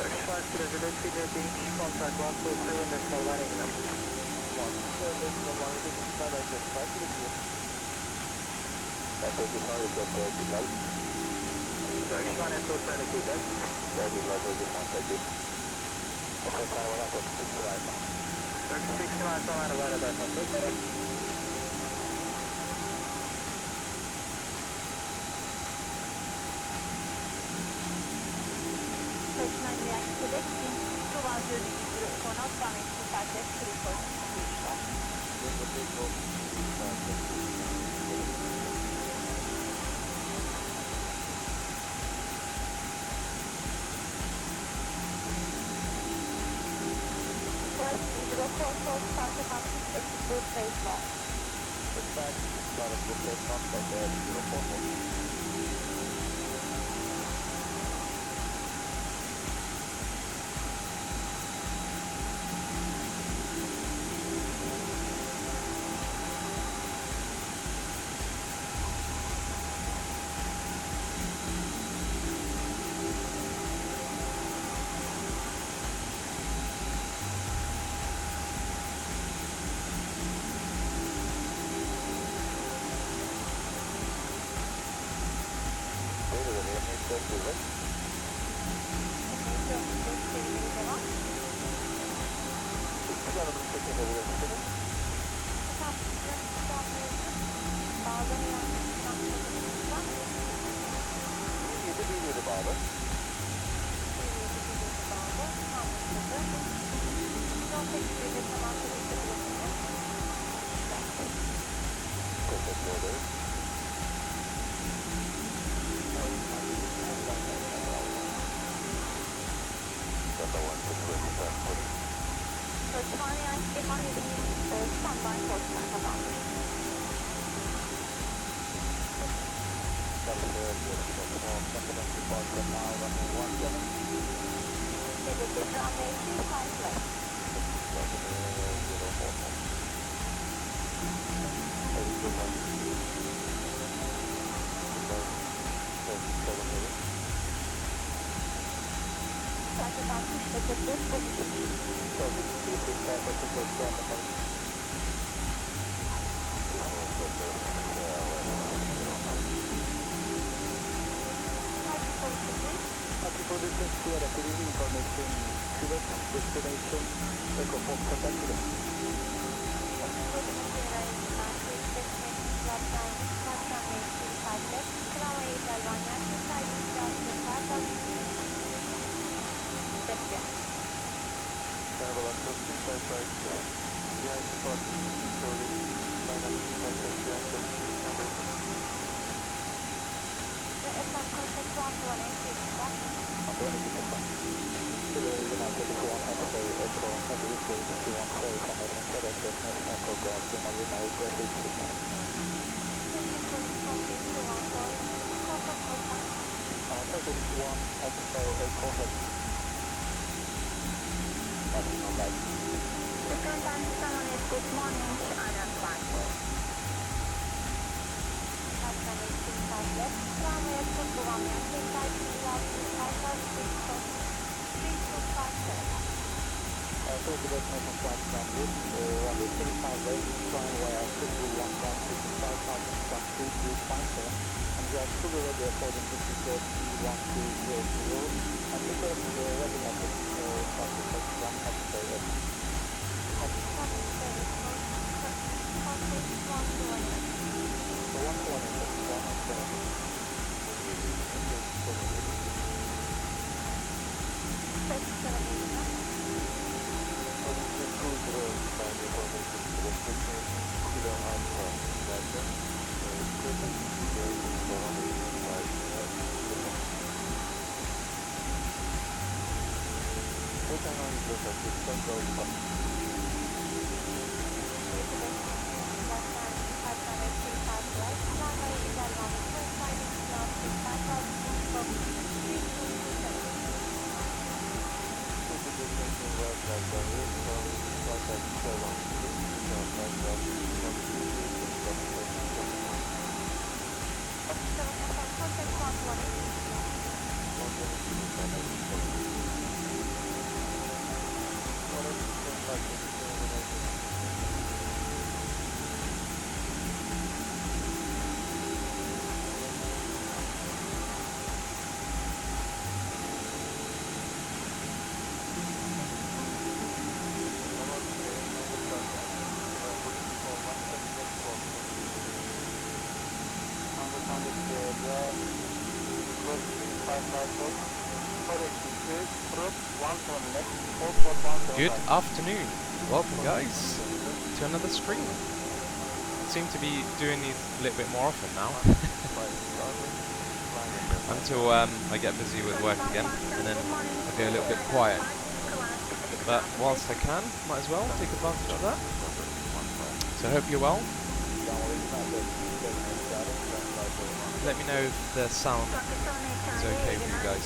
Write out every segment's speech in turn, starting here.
Turkish Resident being contact 127 decimal 1 England. 127 decimal 1 England, direct dispatch to the field. That's okay, sorry, it's okay, signal. Turkish 1 is also repeated. Very well, very fine, thank you. Okay, sorry, we're not going to 6 right now. Turkish 6 miles on our radar contact. Personal reactivate in 210 for not damage to target 3 Dispatch, start of book rate contact there, 044. Destination, Takeoff, contact to Merhabalar, Turkish Airlines, VIP Parking Security, Dynamic Contact, Good morning, Island Transport. Runway odbywania Takeoff, Takeoff, 3257. Destination flight transit, runway 35 lane, flying via Bristol, London, 55,000, and we are fully ready according to ticket E1200, and the first regulated traffic has 118. Good afternoon. Welcome guys to another stream. Seem to be doing these a little bit more often now. Until I get busy with work again and then I'll go a little bit quiet. But whilst I can, might as well take advantage of that. So I hope you're well. Let me know if the sound is okay with you guys.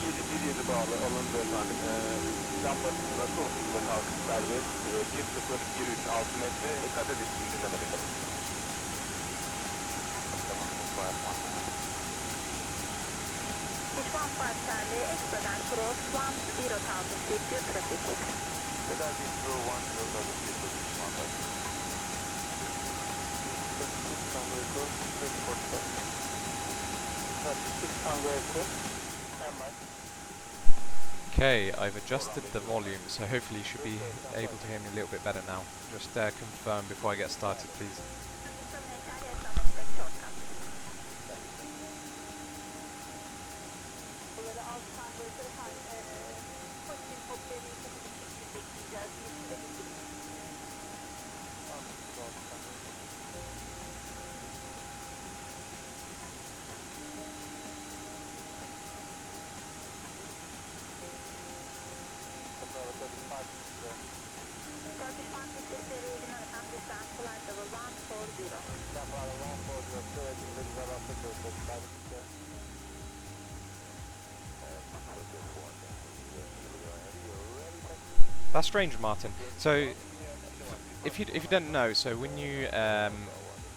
EGGD bağlı alındı efendim. Lambasında soğukluğunda kalkıp serbest. 1.023 6 metre. Kat edilsin dinlemede kalın. One part Charlie, Exodus Cross 10,000 feet, your traffic. Kadar 1.010,000 feet. Okay, I've adjusted the volume, so hopefully you should be able to hear me a little bit better now. Just confirm before I get started, please. That's strange, Martin. So, if you don't know, so when you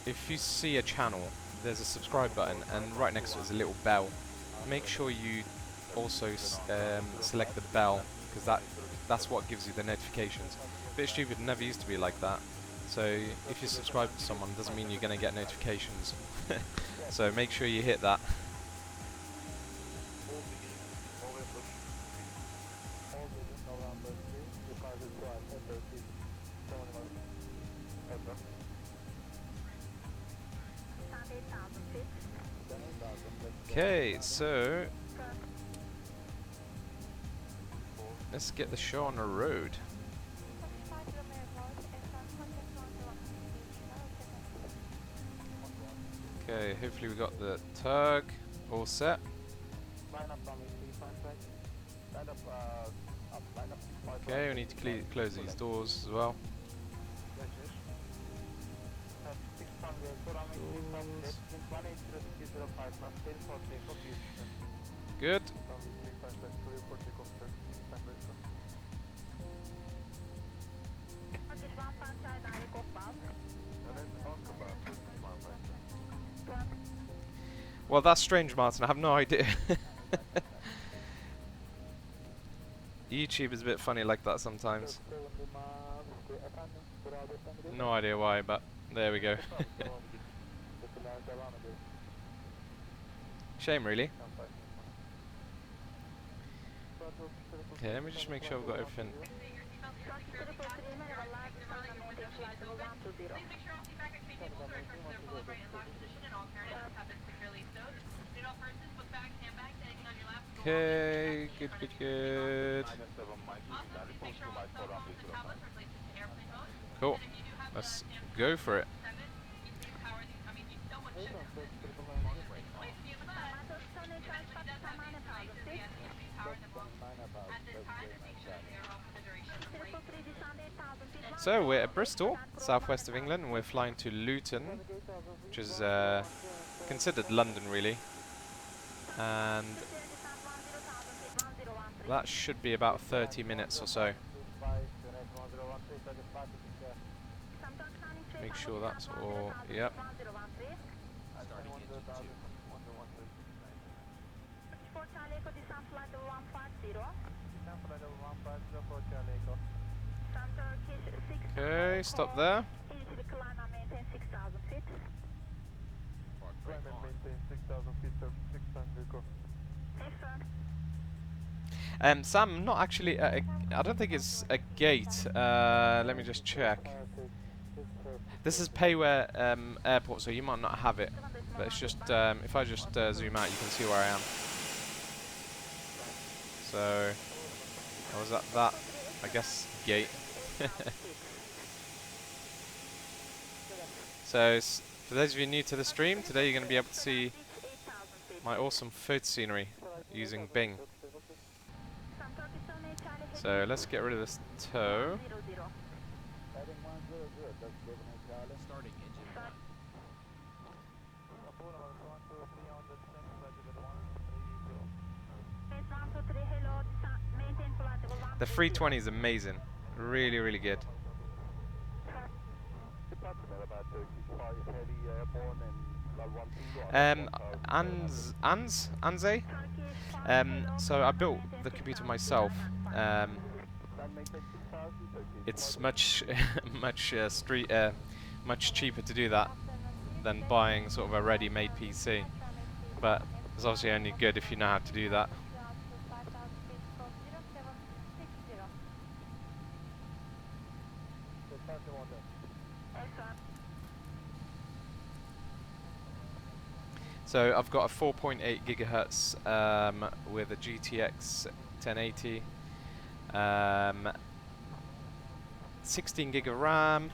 if you see a channel, there's a subscribe button, and right next to it is a little bell. Make sure you also select the bell, because that's what gives you the notifications. Bit stupid, never used to be like that. So if you subscribe to someone, doesn't mean you're going to get notifications. So make sure you hit that. Okay, so let's get the show on the road. Okay, hopefully we got the tug all set. Okay, we need to close these doors as well. Good. Well, that's strange, Martin. I have no idea. YouTube is a bit funny like that sometimes. No idea why, but there we go. Shame, really. Okay, let me just make sure I've got everything. Okay, good. Cool. Let's go for it. So we're at Bristol, southwest of England, and we're flying to Luton, which is considered London really, and that should be about 30 minutes or so. Make sure that's all, yep. Okay, stop there. Easy to climb and maintain 6,000 feet. Climb and maintain 6,000 feet, 600 go. Affirm. Sam, not actually. I don't think it's a gate. Let me just check. This is Payware Airport, so you might not have it. But it's just if I just zoom out, you can see where I am. So, I was at that, I guess, gate. So, for those of you new to the stream, today you're going to be able to see my awesome photo scenery using Bing. So let's get rid of this toe. Starting engine. The 320 is amazing. Really, really good. Anze. So I built the computer myself. It's much much cheaper to do that than buying sort of a ready-made PC. But it's obviously only good if you know how to do that. So I've got a 4.8 gigahertz with a GTX 1080, 16 gig of RAM,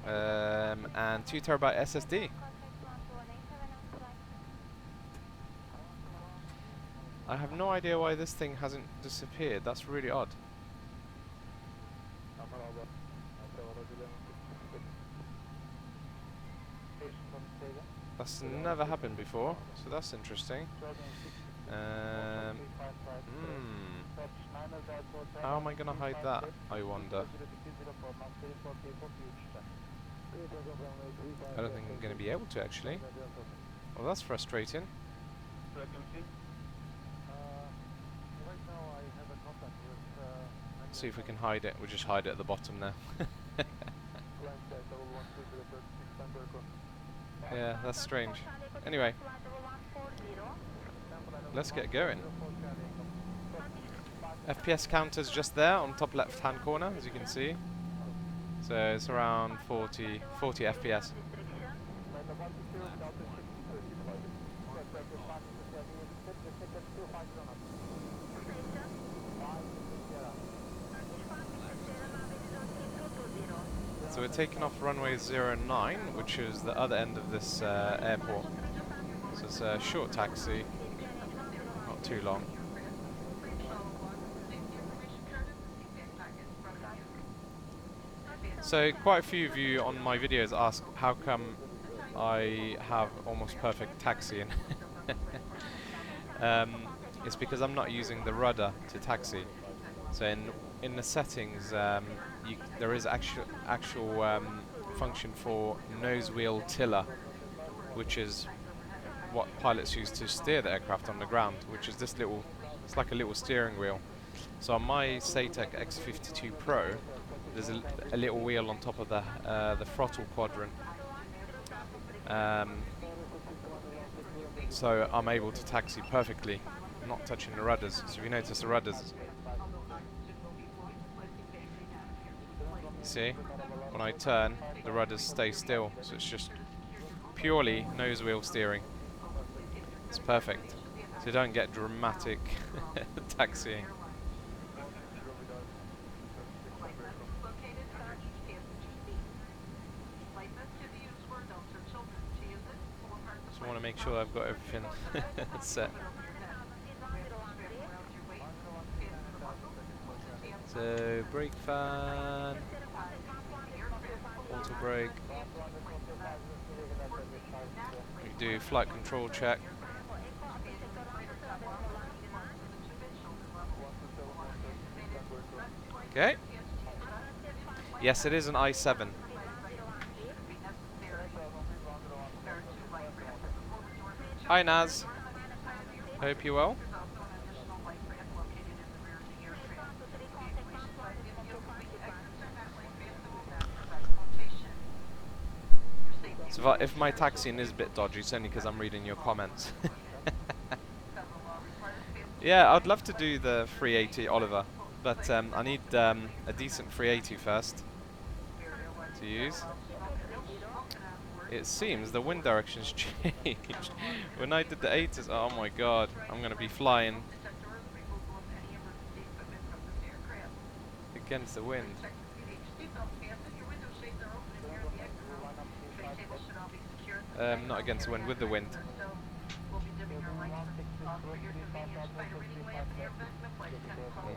and 2 terabyte SSD. I have no idea why this thing hasn't disappeared. That's really odd. That's never happened before, so that's interesting. How am I going to hide that, I wonder? I don't think I'm going to be able to, actually. Well, that's frustrating. See if we can hide it. We'll just hide it at the bottom there. Yeah, that's strange. Anyway, let's get going. FPS counter's just there on top left hand corner, as you can see. So it's around 40 FPS. So we're taking off runway 09, which is the other end of this airport. So it's a short taxi, not too long. So quite a few of you on my videos ask how come I have almost perfect taxiing. It's because I'm not using the rudder to taxi. So in the settings, there is actual function for nose wheel tiller, which is what pilots use to steer the aircraft on the ground, which is this little, it's like a little steering wheel. So on my Satec X52 Pro, there's a little wheel on top of the throttle quadrant. So I'm able to taxi perfectly, not touching the rudders. So if you notice the rudders, see, when I turn, the rudders stay still, so it's just purely nose wheel steering. It's perfect, so you don't get dramatic taxiing. Just want to make sure I've got everything set. So brake fan, auto brake. We do flight control check. Okay. Yes, it is an i7. Hi Naz. Hope you're well. So if my taxiing is a bit dodgy, it's only because I'm reading your comments. Yeah, I'd love to do the 380 Oliver, but I need a decent 380 first to use. It seems the wind direction's changed. When I did the 80s, oh my god, I'm going to be flying against the wind. Not against the wind, with the wind.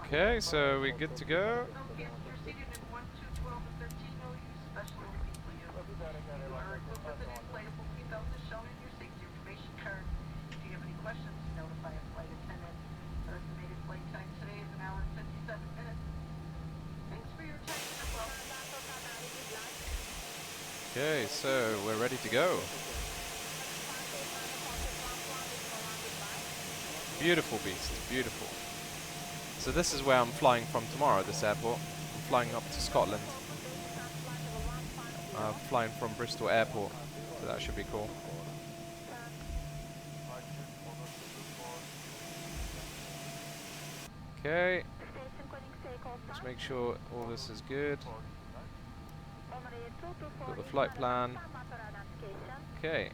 Okay, so we're good to go. Okay, so we're ready to go. Beautiful beast, beautiful. So this is where I'm flying from tomorrow, this airport. I'm flying up to Scotland. Flying from Bristol airport, so that should be cool. Okay, let's make sure all this is good. Got the flight plan. Okay.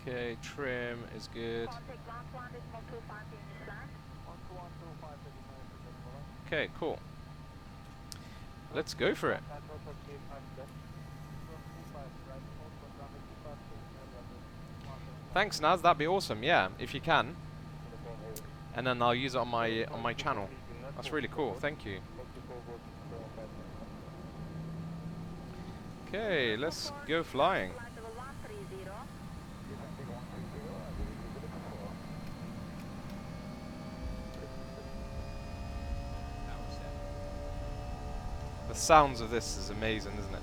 Okay, trim is good. Okay, cool. Let's go for it. Thanks, Naz. That'd be awesome. Yeah, if you can, and then I'll use it on my channel. That's really cool. Thank you. Okay, let's go flying. The sounds of this is amazing, isn't it?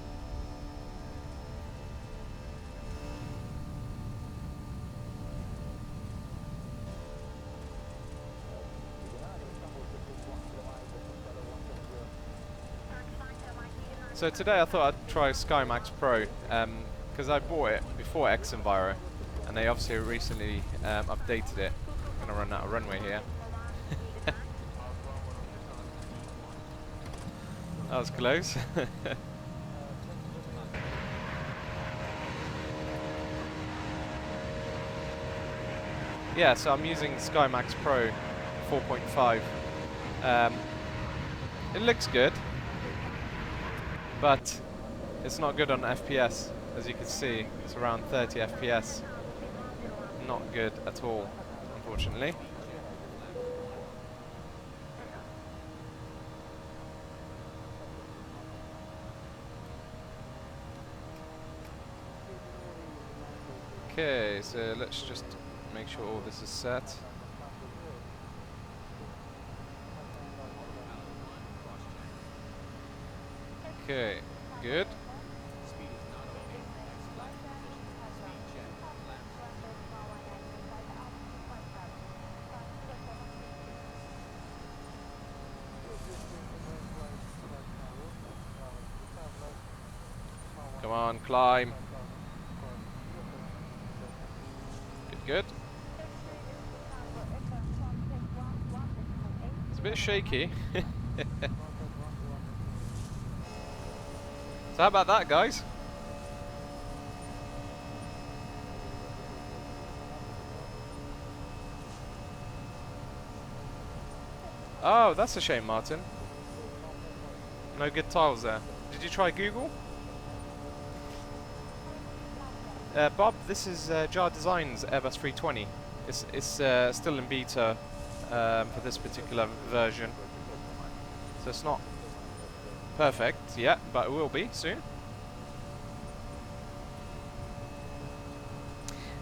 So today I thought I'd try SkyMax Pro because I bought it before X-Enviro, and they obviously recently updated it. I'm gonna run out of runway here. That was close. Yeah, so I'm using SkyMax Pro 4.5. It looks good, but it's not good on FPS. As you can see, it's around 30 FPS. Not good at all, unfortunately. Okay, so let's just make sure all this is set. Okay, good. Come on, climb. Good. It's a bit shaky. So how about that, guys? Oh, that's a shame, Martin. No good tiles there. Did you try Google? Bob, this is Jar Designs Airbus 320. It's still in beta for this particular version, so it's not perfect yet, but it will be soon.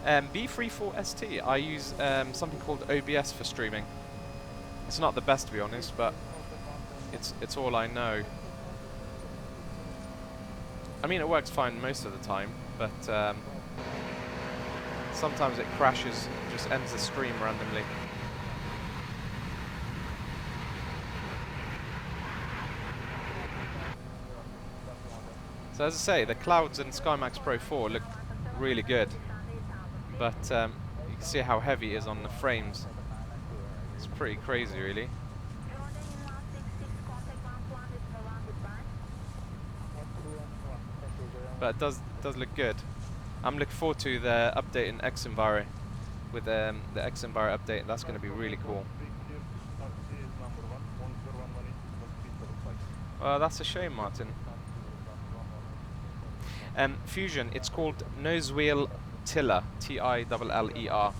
B34ST, I use something called OBS for streaming. It's not the best, to be honest, but it's all I know. I mean, it works fine most of the time, but sometimes it crashes, just ends the stream randomly. So as I say, the clouds in SkyMax Pro 4 look really good, but you can see how heavy it is on the frames. It's pretty crazy, really. But it does look good. I'm looking forward to the update in XEnviro. With the XEnviro update, that's going to be really cool. Well, that's a shame, Martin. Fusion, it's called Nosewheel Tiller, T-I-L-L-E-R.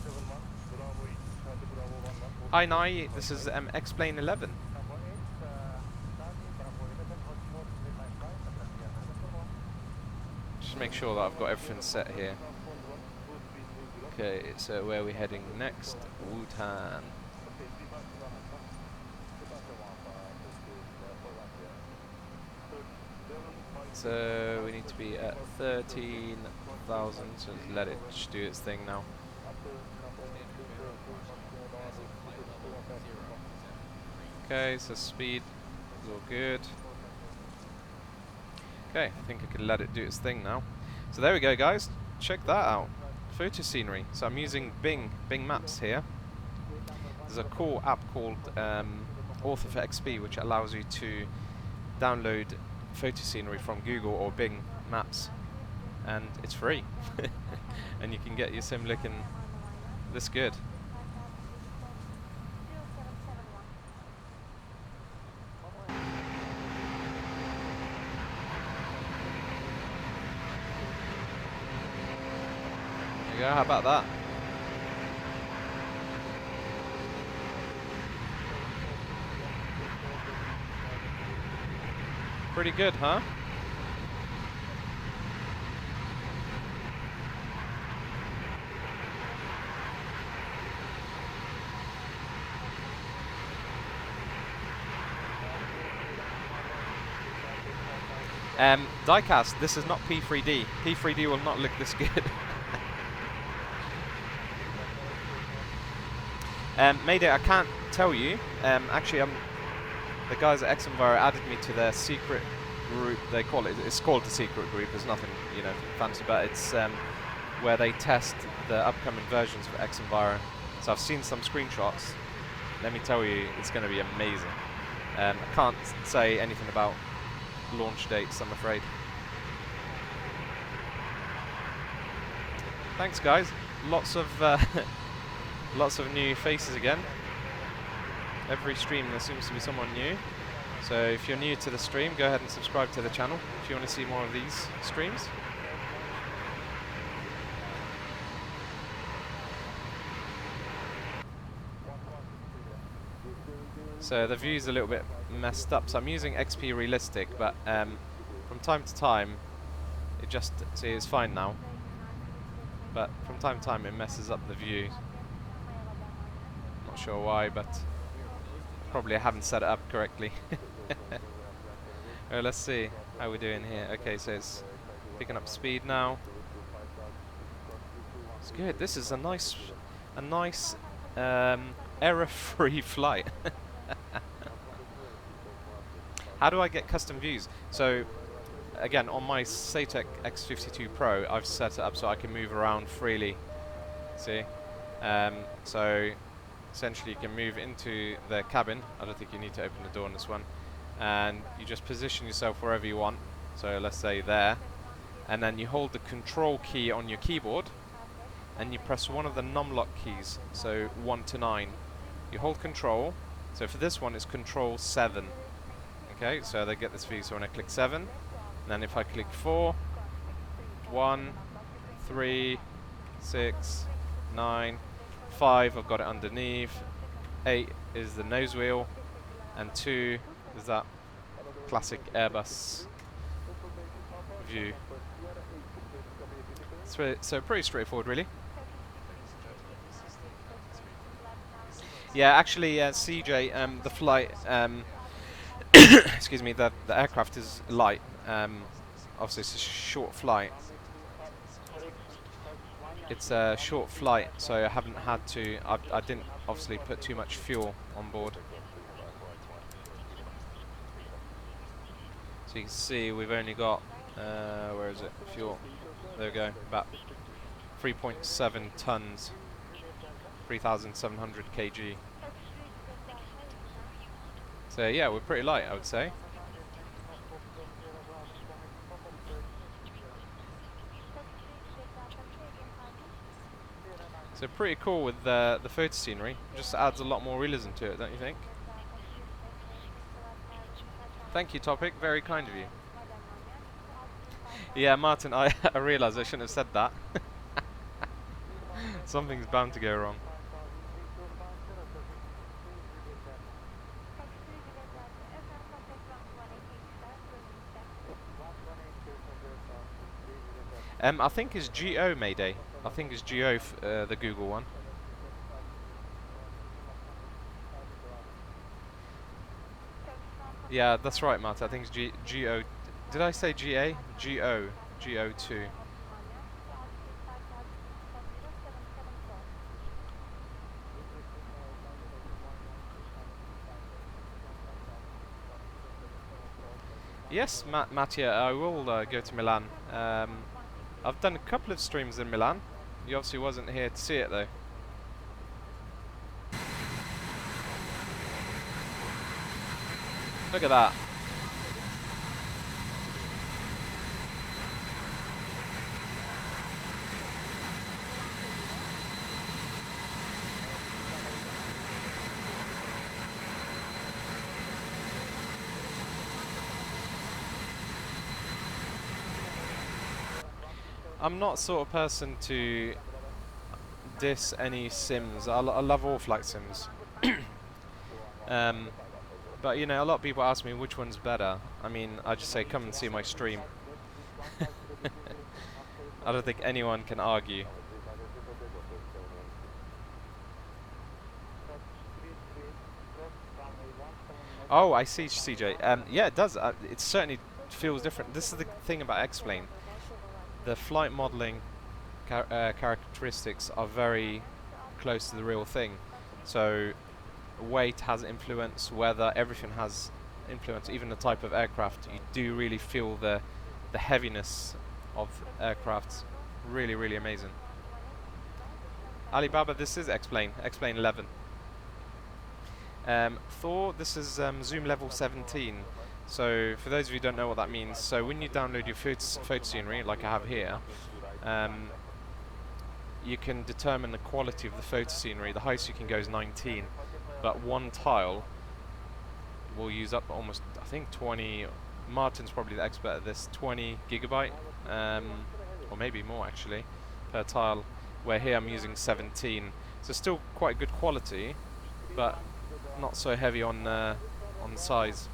Hi Nai, this is X-Plane 11. Just make sure that I've got everything set here. Okay, so where are we heading next? Luton. So we need to be at 13,000, so let it just do its thing now. Okay, so speed is all good. Okay, I think I can let it do its thing now. So there we go, guys. Check that out. Photo scenery. So I'm using Bing Maps here. There's a cool app called Author for XP, which allows you to download photo scenery from Google or Bing Maps, and it's free. And you can get your sim looking this good. There you go, how about that? Pretty good, huh? Diecast, this is not P3D. P3D will not look this good. Mayday, I can't tell you. Actually, the guys at XEnviro added me to their secret group. They call it. It's called the secret group. There's nothing, you know, fancy about it. It's where they test the upcoming versions of XEnviro. So I've seen some screenshots. Let me tell you, it's going to be amazing. I can't say anything about launch dates, I'm afraid. Thanks, guys. Lots of lots of new faces again. Every stream there seems to be someone new. So if you're new to the stream, go ahead and subscribe to the channel if you want to see more of these streams. So the view's a little bit messed up. So I'm using XP Realistic, but from time to time, it just, see, it's fine now. But from time to time it messes up the view. Not sure why, but probably I haven't set it up correctly. Let's see how we're doing here. Okay, so it's picking up speed now. It's good. This is a nice error-free flight. How do I get custom views? So again, on my Satec X52 Pro, I've set it up so I can move around freely. See? So essentially you can move into the cabin. I don't think you need to open the door on this one. And you just position yourself wherever you want. So let's say there. And then you hold the control key on your keyboard and you press one of the numlock keys. So 1 to 9. You hold control. So for this one it's control 7. Okay, so they get this view. So when I click 7, and then if I click 4, 1, 3, 6, 9, 5, I've got it underneath, 8 is the nose wheel, and 2 is that classic Airbus view. So pretty straightforward, really. Yeah, actually, CJ, the flight, excuse me, the aircraft is light. Obviously, it's a short flight. it's a short flight, so I haven't had to. I didn't obviously put too much fuel on board. So you can see we've only got where is it? Fuel. There we go. About 3.7 tons, 3,700 kg. So yeah, we're pretty light, I would say. So pretty cool with the photo scenery. Just adds a lot more realism to it, don't you think? Thank you, Topic. Very kind of you. Yeah, Martin, I realised I shouldn't have said that. Something's bound to go wrong. I think it's GO Mayday. I think it's GO, the Google one. Yeah, that's right, Martin. I think it's GO. Did I say GA? GO2. Yes, Mattia, I will go to Milan. I've done a couple of streams in Milan. You obviously wasn't here to see it though. Look at that. I'm not sort of person to diss any sims. I love all flight sims. But you know, a lot of people ask me which one's better. I mean, I just say come and see my stream. I don't think anyone can argue. Oh, I see, CJ. Yeah, it does. It certainly feels different. This is the thing about X-Plane. The flight modeling characteristics are very close to the real thing. So weight has influence, weather, everything has influence, even the type of aircraft. You do really feel the heaviness of aircraft. Really, really amazing. Alibaba, this is X-Plane 11. Thor, this is zoom level 17. So for those of you who don't know what that means, so when you download your photo scenery, like I have here, you can determine the quality of the photo scenery. The highest you can go is 19, but one tile will use up almost, I think 20, Martin's probably the expert at this, 20 gigabyte, or maybe more actually, per tile, where here I'm using 17. So still quite good quality, but not so heavy on size.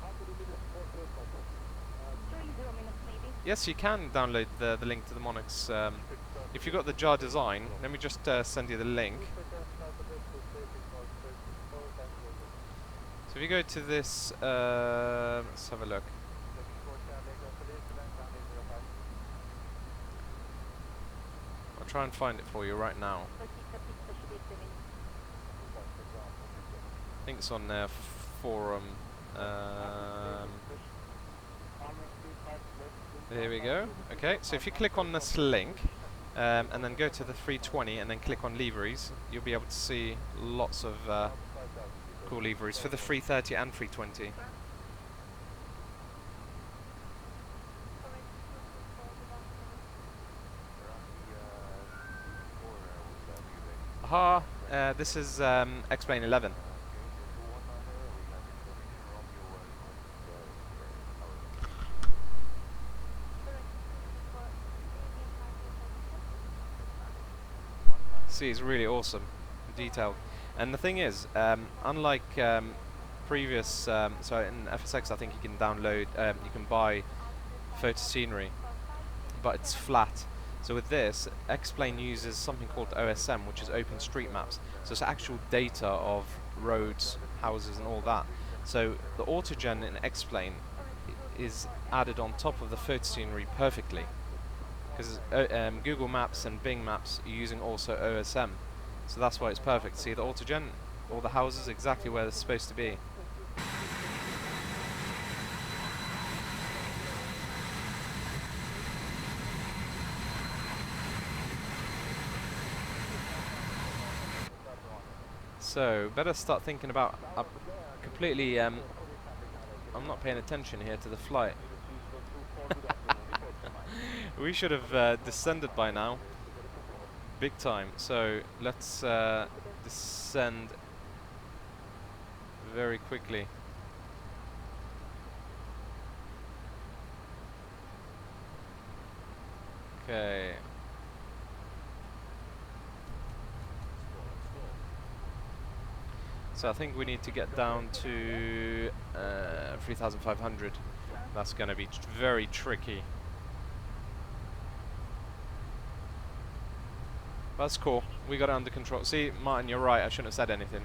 Yes, you can download the link to the Monarchs. If you've got the jar design, let me just send you the link. So if you go to this, let's have a look. I'll try and find it for you right now. I think it's on their forum. There we go. Okay, so if you click on this link and then go to the 320 and then click on liveries, you'll be able to see lots of cool liveries for the 330 and 320. Aha, this is X-Plane 11. See, it's really awesome, detailed. And the thing is, unlike previous, so in FSX I think you can download, you can buy photo scenery, but it's flat. So with this, X-Plane uses something called OSM, which is Open Street Maps. So it's actual data of roads, houses and all that. So the autogen in X-Plane is added on top of the photo scenery perfectly. because Google Maps and Bing Maps are using also OSM, so that's why it's perfect. See the autogen, all the houses exactly where they're supposed to be. So better start thinking about completely. I'm not paying attention here to the flight. We should have descended by now, big time. So let's descend very quickly. Okay. So I think we need to get down to 3,500. That's going to be very tricky. That's cool. We got it under control. See, Martin, you're right. I shouldn't have said anything.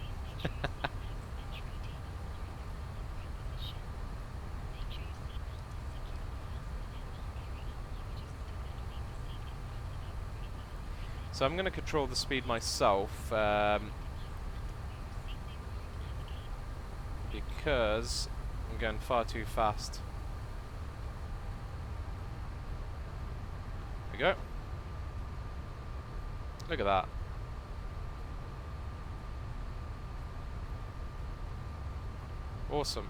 So I'm going to control the speed myself. Because I'm going far too fast. There we go. Look at that. Awesome.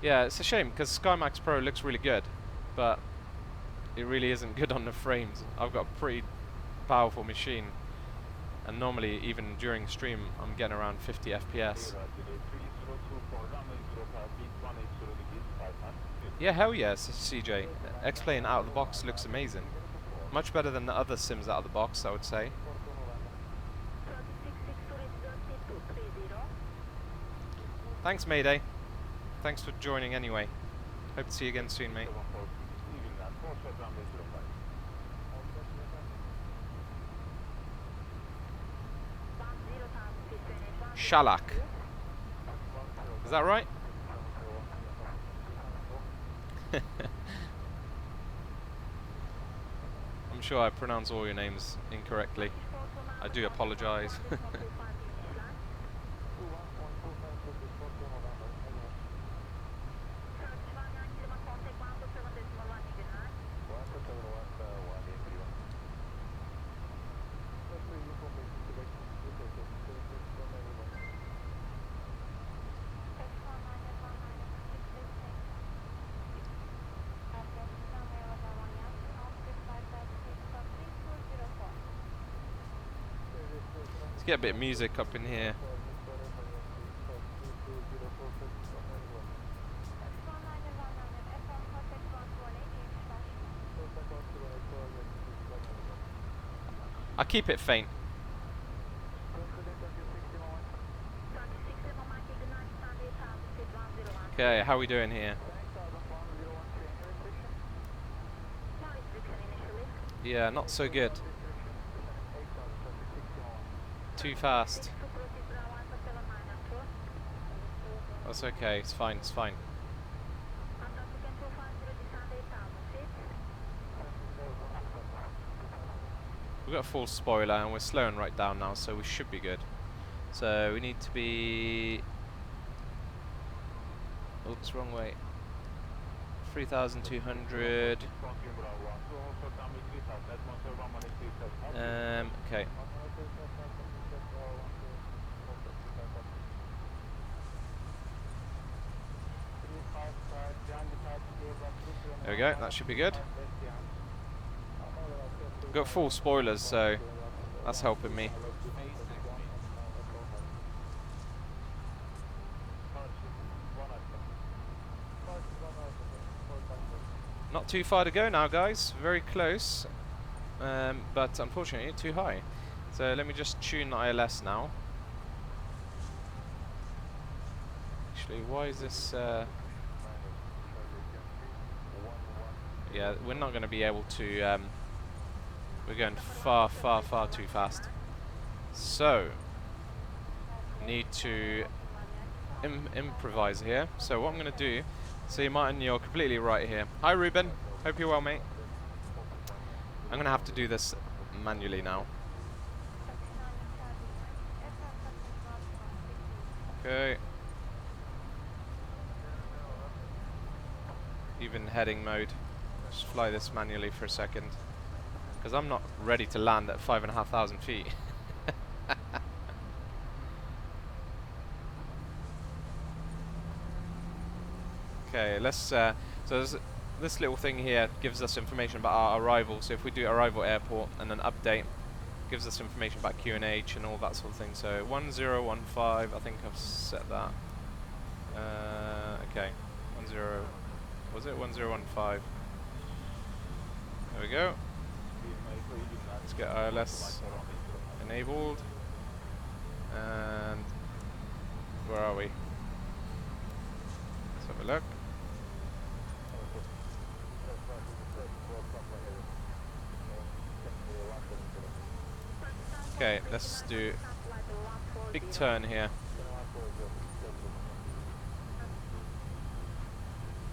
Yeah, it's a shame because SkyMax Pro looks really good, but it really isn't good on the frames. I've got a pretty powerful machine, and normally even during stream I'm getting around 50 FPS. Yeah, hell yes, CJ. X-Plane out of the box looks amazing. Much better than the other sims out of the box, I would say. Thanks, Mayday. Thanks for joining anyway. Hope to see you again soon, mate. Shalak. Is that right? I'm sure I pronounce all your names incorrectly. I do apologize. Let's get a bit of music up in here. I'll keep it faint. Okay, how are we doing here? Yeah, not so good. Too fast. That's okay, it's fine, it's fine. We've got a full spoiler and we're slowing right down now, so we should be good. So we need to be... Oops, wrong way. 3,200. Okay. There we go, that should be good. We've got full spoilers, so that's helping me. Not too far to go now, guys. Very close, but unfortunately too high. So let me just tune the ILS now. Actually, why is this... yeah, we're not going to be able to... we're going far, far, far too fast. So, need to improvise here. So what I'm going to do... See, Martin, you're completely right here. Hi, Ruben. Hope you're well, mate. I'm gonna have to do this manually now. Okay. Even heading mode. Just fly this manually for a second. Because I'm not ready to land at 5,500 feet. Okay, let's. So this little thing here gives us information about our arrival. So if we do arrival airport and then update, gives us information about QNH and all that sort of thing. So 1015, I think I've set that. Okay, 10. Was it 1015? There we go. Let's get ILS enabled. And where are we? Let's have a look. Okay, let's do big turn here.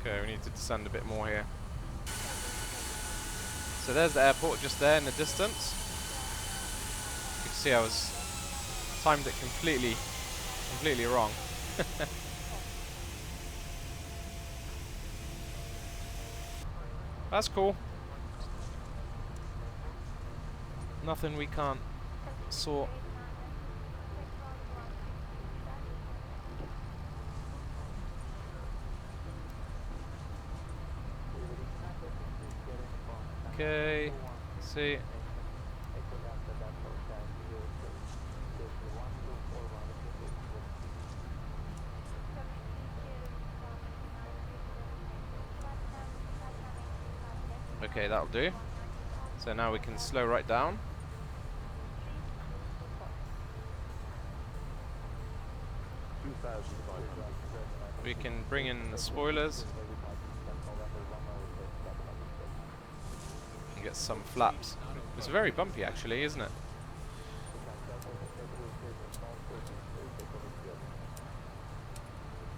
Okay, we need to descend a bit more here. So there's the airport just there in the distance. You can see I was timed it completely wrong. That's cool. Nothing we can't sort. Okay, see. Okay, that'll do. So now we can slow right down. We can bring in the spoilers. And get some flaps. It's very bumpy actually, isn't it?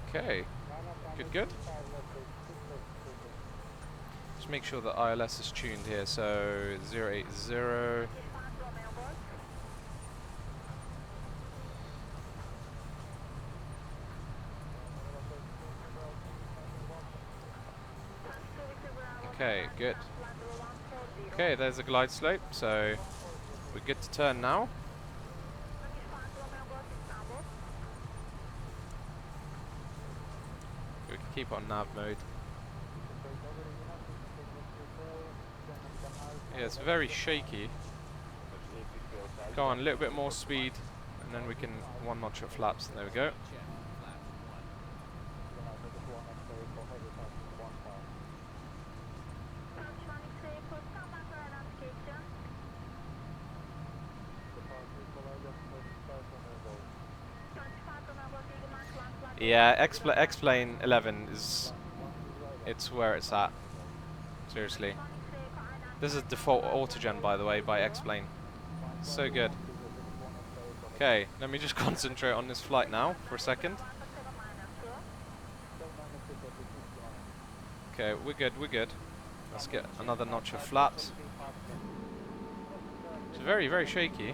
Okay. Good, good. Just make sure that ILS is tuned here. So 080. Okay, good. Okay, there's a glide slope, so we're good to turn now. We can keep on nav mode. Yeah, it's very shaky. Go on, a little bit more speed, and then we can one notch at flaps. There we go. Yeah, X-Plane 11 is... it's where it's at. Seriously. This is default autogen, by the way, by X-Plane. So good. Okay, let me just concentrate on this flight now for a second. Okay, we're good, we're good. Let's get another notch of flaps. It's very, very shaky.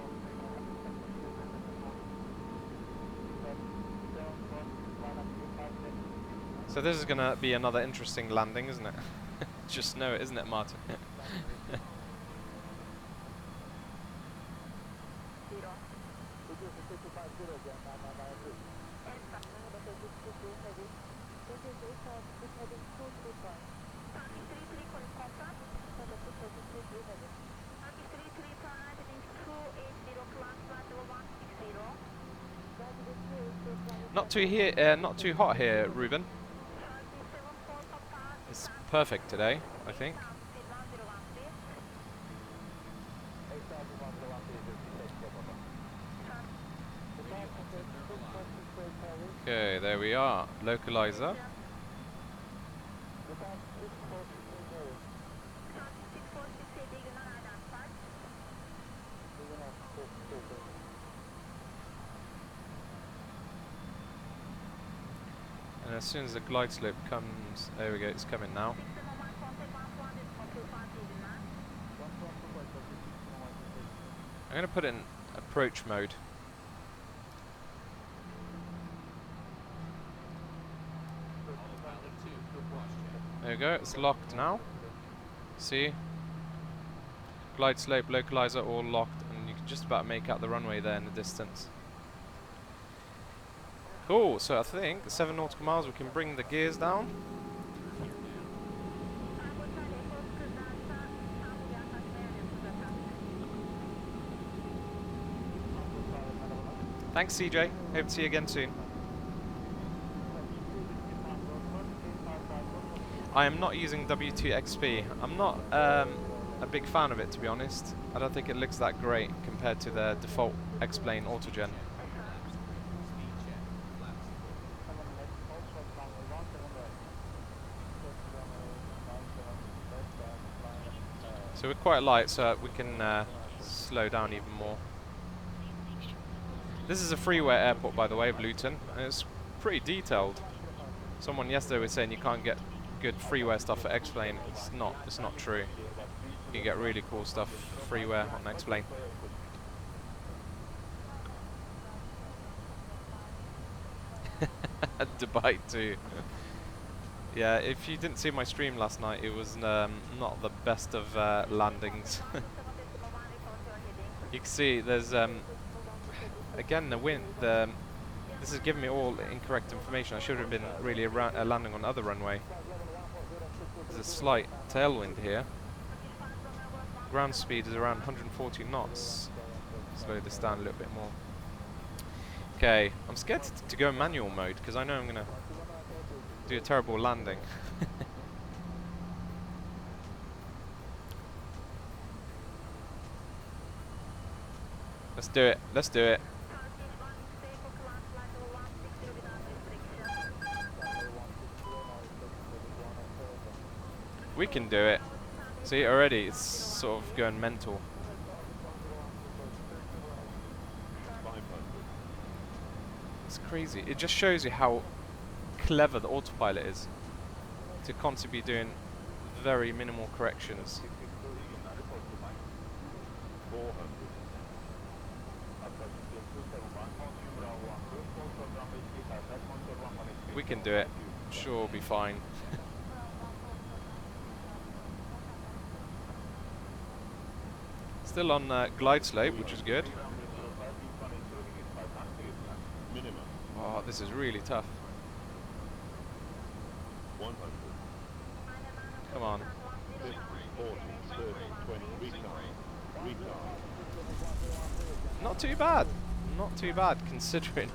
So this is gonna be another interesting landing, isn't it? Just know it, isn't it, Martin? Not too hot here, Ruben. It's perfect today, I think. Okay, there we are. Localizer. And as soon as the glide slope comes, there we go, it's coming now. I'm going to put it in approach mode. There you go, it's locked now. See? Glide slope, localizer, all locked, and you can just about make out the runway there in the distance. Cool, so I think 7 nautical miles, we can bring the gears down. Thanks CJ, hope to see you again soon. I am not using W2XP. I'm not a big fan of it, to be honest. I don't think it looks that great compared to the default X-Plane Autogen. So we're quite light, so we can slow down even more. This is a freeware airport, by the way, of Luton, and it's pretty detailed. Someone yesterday was saying you can't get good freeware stuff at X-Plane. It's not true. You can get really cool stuff freeware on X-Plane. Dubai too. Yeah, if you didn't see my stream last night, it was not the best of landings. You can see there's again the wind. This is giving me all incorrect information. I should have been really landing on other runway. There's a slight tailwind here. Ground speed is around 140 knots. Slow this down a little bit more. Okay, I'm scared to go manual mode because I know I'm gonna do a terrible landing. Let's do it. Let's do it. We can do it. See, already it's sort of going mental. It's crazy. It just shows you how clever the autopilot is to constantly be doing very minimal corrections. We can do it. Sure, we'll be fine. Still on glide slope, which is good. Oh, this is really tough. Come on. Not too bad. Not too bad, considering.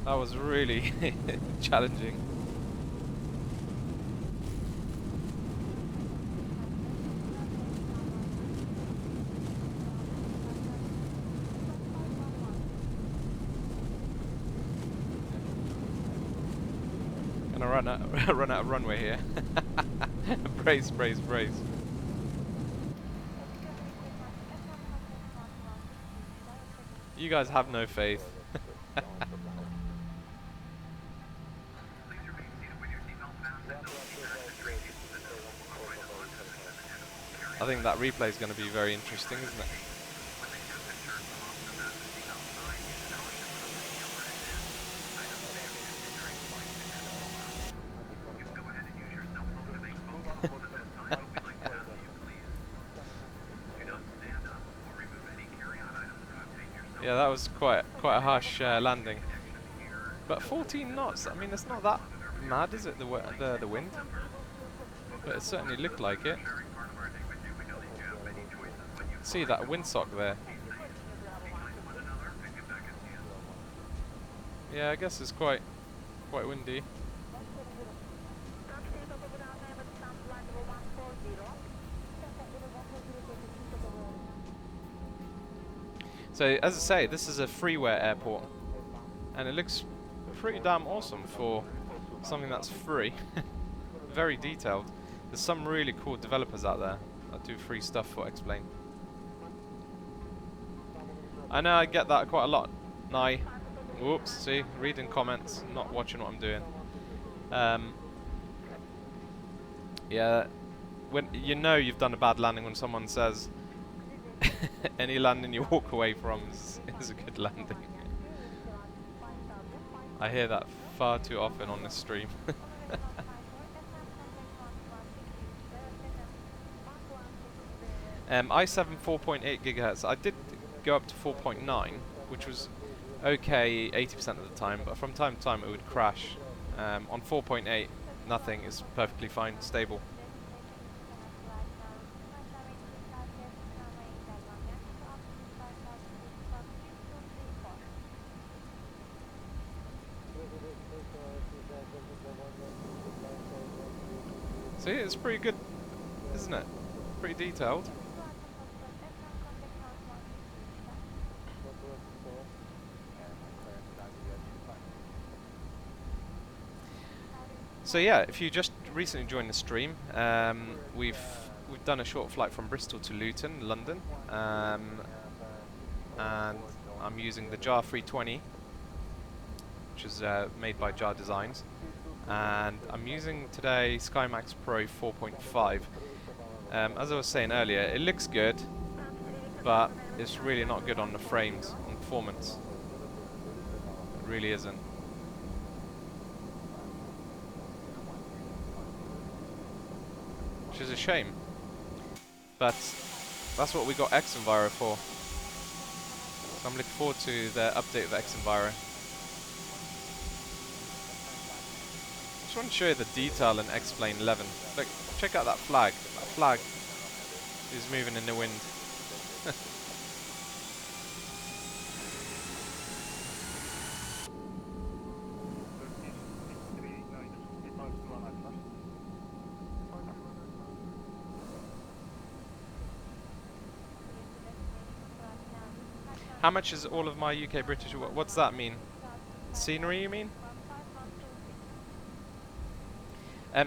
That was really challenging. Gonna run out of runway here. Brace, brace, brace. You guys have no faith. I think that replay is going to be very interesting, isn't it? Yeah, that was quite a harsh landing. But 14 knots. I mean, it's not that mad, is it? The wind, but it certainly looked like it. See that windsock there? Yeah, I guess it's quite windy. So, as I say, this is a freeware airport, and it looks pretty damn awesome for something that's free. Very detailed. There's some really cool developers out there that do free stuff for X-Plane. I know I get that quite a lot. Nah. Whoops, see, reading comments, not watching what I'm doing. Yeah, when you know you've done a bad landing when someone says any landing you walk away from is a good landing. I hear that far too often on this stream. i7 4.8 gigahertz. I did go up to 4.9, which was okay 80% of the time, but from time to time it would crash. On 4.8, nothing is perfectly fine, stable. See, it's pretty good, isn't it? Pretty detailed. So yeah, if you just recently joined the stream, we've done a short flight from Bristol to Luton, London, and I'm using the a320, which is made by JAR Designs, and I'm using today SkyMax Pro 4.5. As I was saying earlier, it looks good, but it's really not good on the frames, on performance. It really isn't. Which is a shame. But that's what we got X-Enviro for. So I'm looking forward to the update of X-Enviro. I just want to show you the detail in X-Plane 11. Look, check out that flag. That flag is moving in the wind. How much is all of my UK British? What's that mean? Scenery, you mean?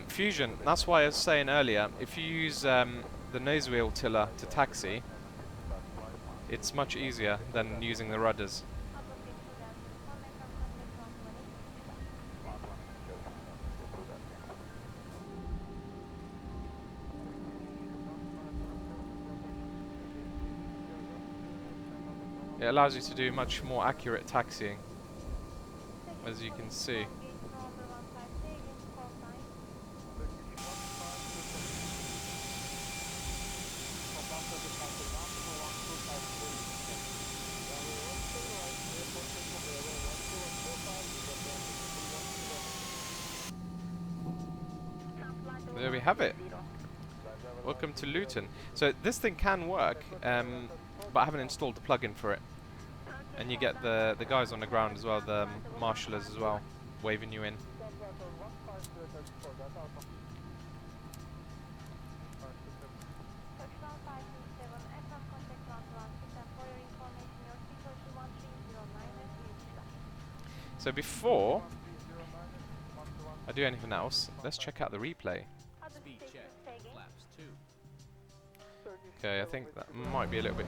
Fusion. That's why I was saying earlier. If you use the nose wheel tiller to taxi, it's much easier than using the rudders. It allows you to do much more accurate taxiing, as you can see. There we have it. Welcome to Luton. So this thing can work, but I haven't installed the plugin for it. And you get the guys on the ground as well, the marshallers as well, waving you in. So before I do anything else, let's check out the replay. Speed check. Flaps 2. Okay, I think that might be a little bit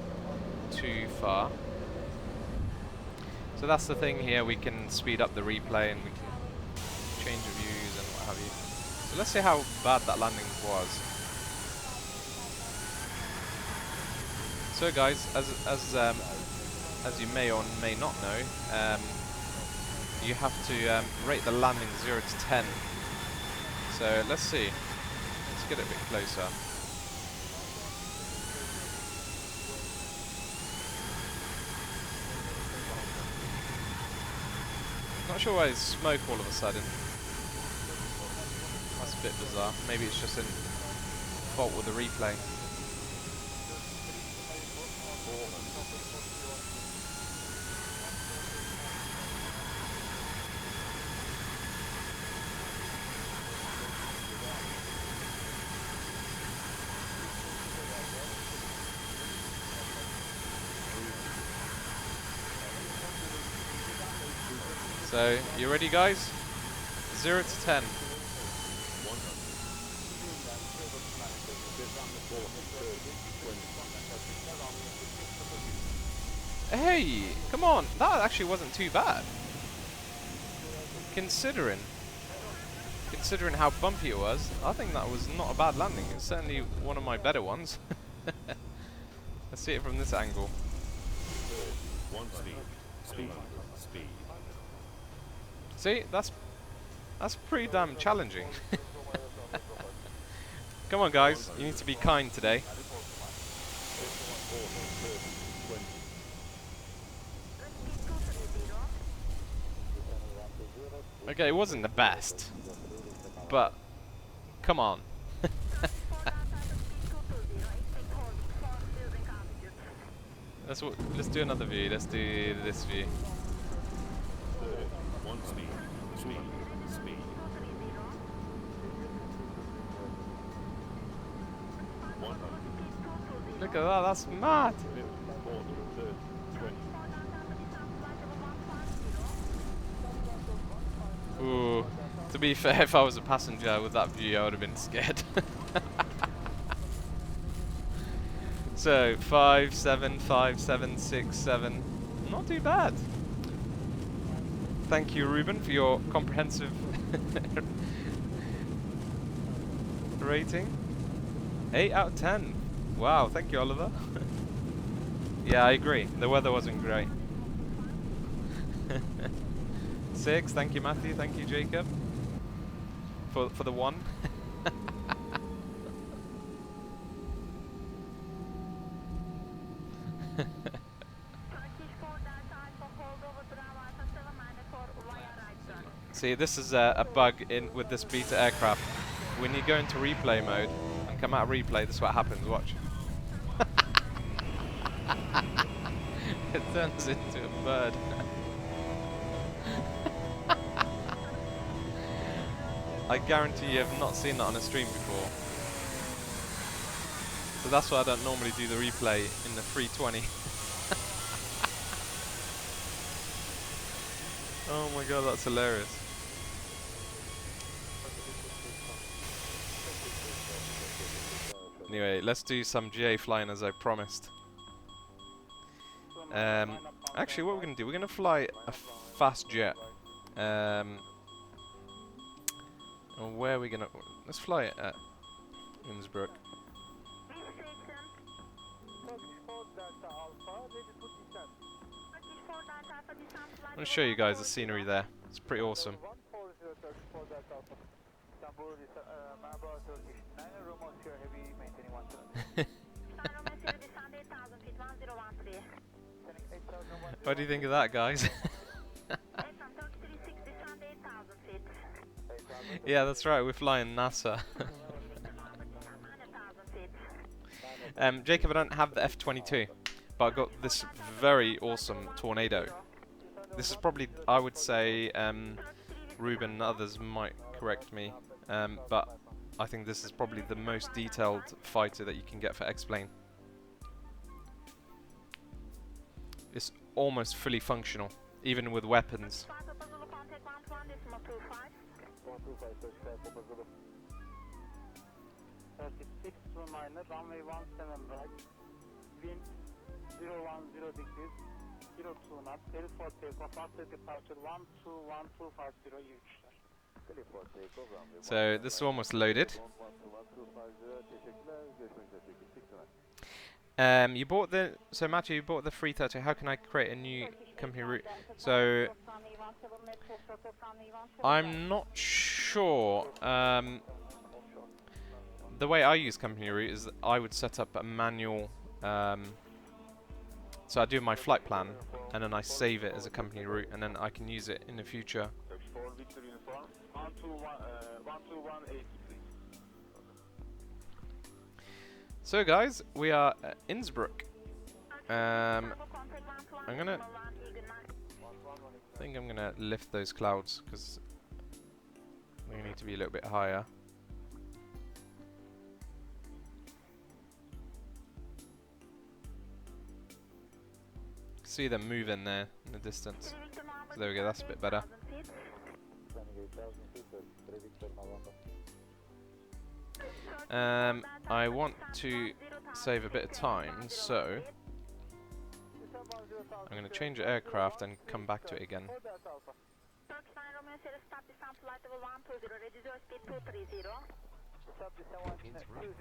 too far. So that's the thing here, we can speed up the replay and we can change the views and what have you. So let's see how bad that landing was. So guys, as you may or may not know, you have to rate the landing 0 to 10. So let's see. Let's get it a bit closer. Not sure why there's smoke all of a sudden. That's a bit bizarre. Maybe it's just a fault with the replay. So, you ready guys? 0 to 10. Hey, come on, that actually wasn't too bad. Considering. considering how bumpy it was, I think that was not a bad landing. It's certainly one of my better ones. Let's see it from this angle. Speed. See, that's pretty damn challenging. Come on, guys, you need to be kind today. Okay, it wasn't the best, but come on. Let's do another view. Let's do this view. Speed. Look at that, that's mad. Ooh, to be fair, if I was a passenger with that view, I would have been scared. So 5, 7, 5, 7, 6, 7. Not too bad. Thank you, Ruben, for your comprehensive rating. 8 out of 10. Wow, thank you, Oliver. Yeah, I agree. The weather wasn't great. 6, thank you, Matthew. Thank you, Jacob. For the 1. See, this is a bug in with this beta aircraft. When you go into replay mode and come out of replay, this is what happens. Watch. It turns into a bird. I guarantee you have not seen that on a stream before. So that's why I don't normally do the replay in the 320. Oh my god, that's hilarious. Anyway, let's do some GA flying as I promised. Actually, what we're going to do, we're going to fly a fast jet. And where are we going to... Let's fly it at Innsbruck. I'm going to show you guys the scenery there. It's pretty awesome. What do you think of that, guys? Yeah, that's right, we're flying NASA. Jacob, I don't have the F-22, but I got this very awesome Tornado. This is probably, I would say, Ruben and others might correct me, but I think this is probably the most detailed fighter that you can get for X-Plane. It's almost fully functional, even with weapons. So this is almost loaded. You bought the Matthew, you bought the 330. How can I create a new company route? So I'm not sure. The way I use company route is that I would set up a manual. So I do my flight plan, and then I save it as a company route, and then I can use it in the future. So guys, we are at Innsbruck. I think I'm gonna lift those clouds because we need to be a little bit higher. See them moving there in the distance. So there we go, that's a bit better. I want to save a bit of time, so I'm going to change the aircraft and come back to it again. series stop descent flight level 120, ready zero speed 230. Stop the 200, reduce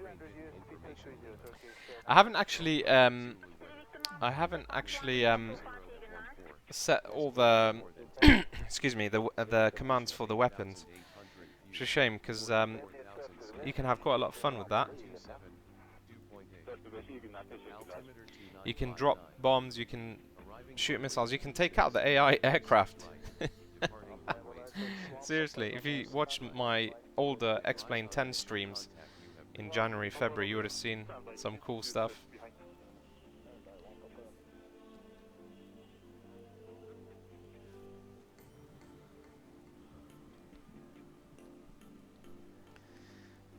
speed 230, Turkish. I haven't actually set all the excuse me, the commands for the weapons. Which is a shame because you can have quite a lot of fun with that. 405 iyi günler. Teşekkürler. You can drop bombs, you can shoot missiles, you can take out the AI aircraft. Seriously, if you watch my older X-Plane 10 streams in January, February, you would have seen some cool stuff.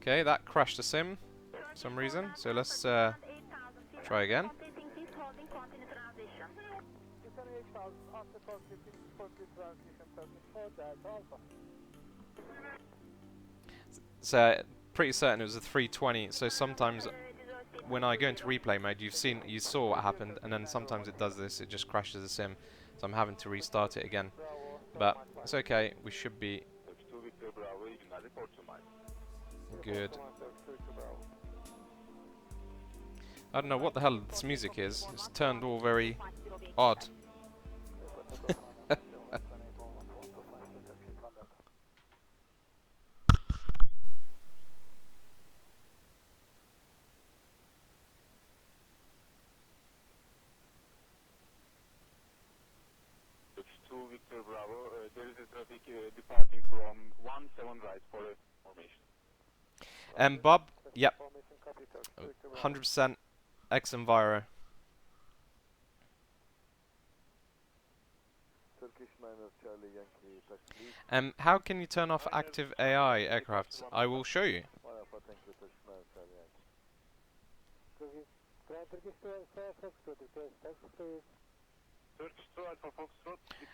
Okay, that crashed the sim for some reason, so let's try again. So pretty certain it was a 320. So sometimes when I go into replay mode, you saw what happened, and then sometimes it does this. It just crashes the sim, so I'm having to restart it again. But it's okay. We should be 32 Victor Bravo iyi günler. Report to mine. good. I don't know what the hell this music is. It's turned all very odd. Victor Bravo, there is a traffic departing from 17 right for formation. Bob, yep, 100% X Enviro. How can you turn off active AI aircrafts? I will show you.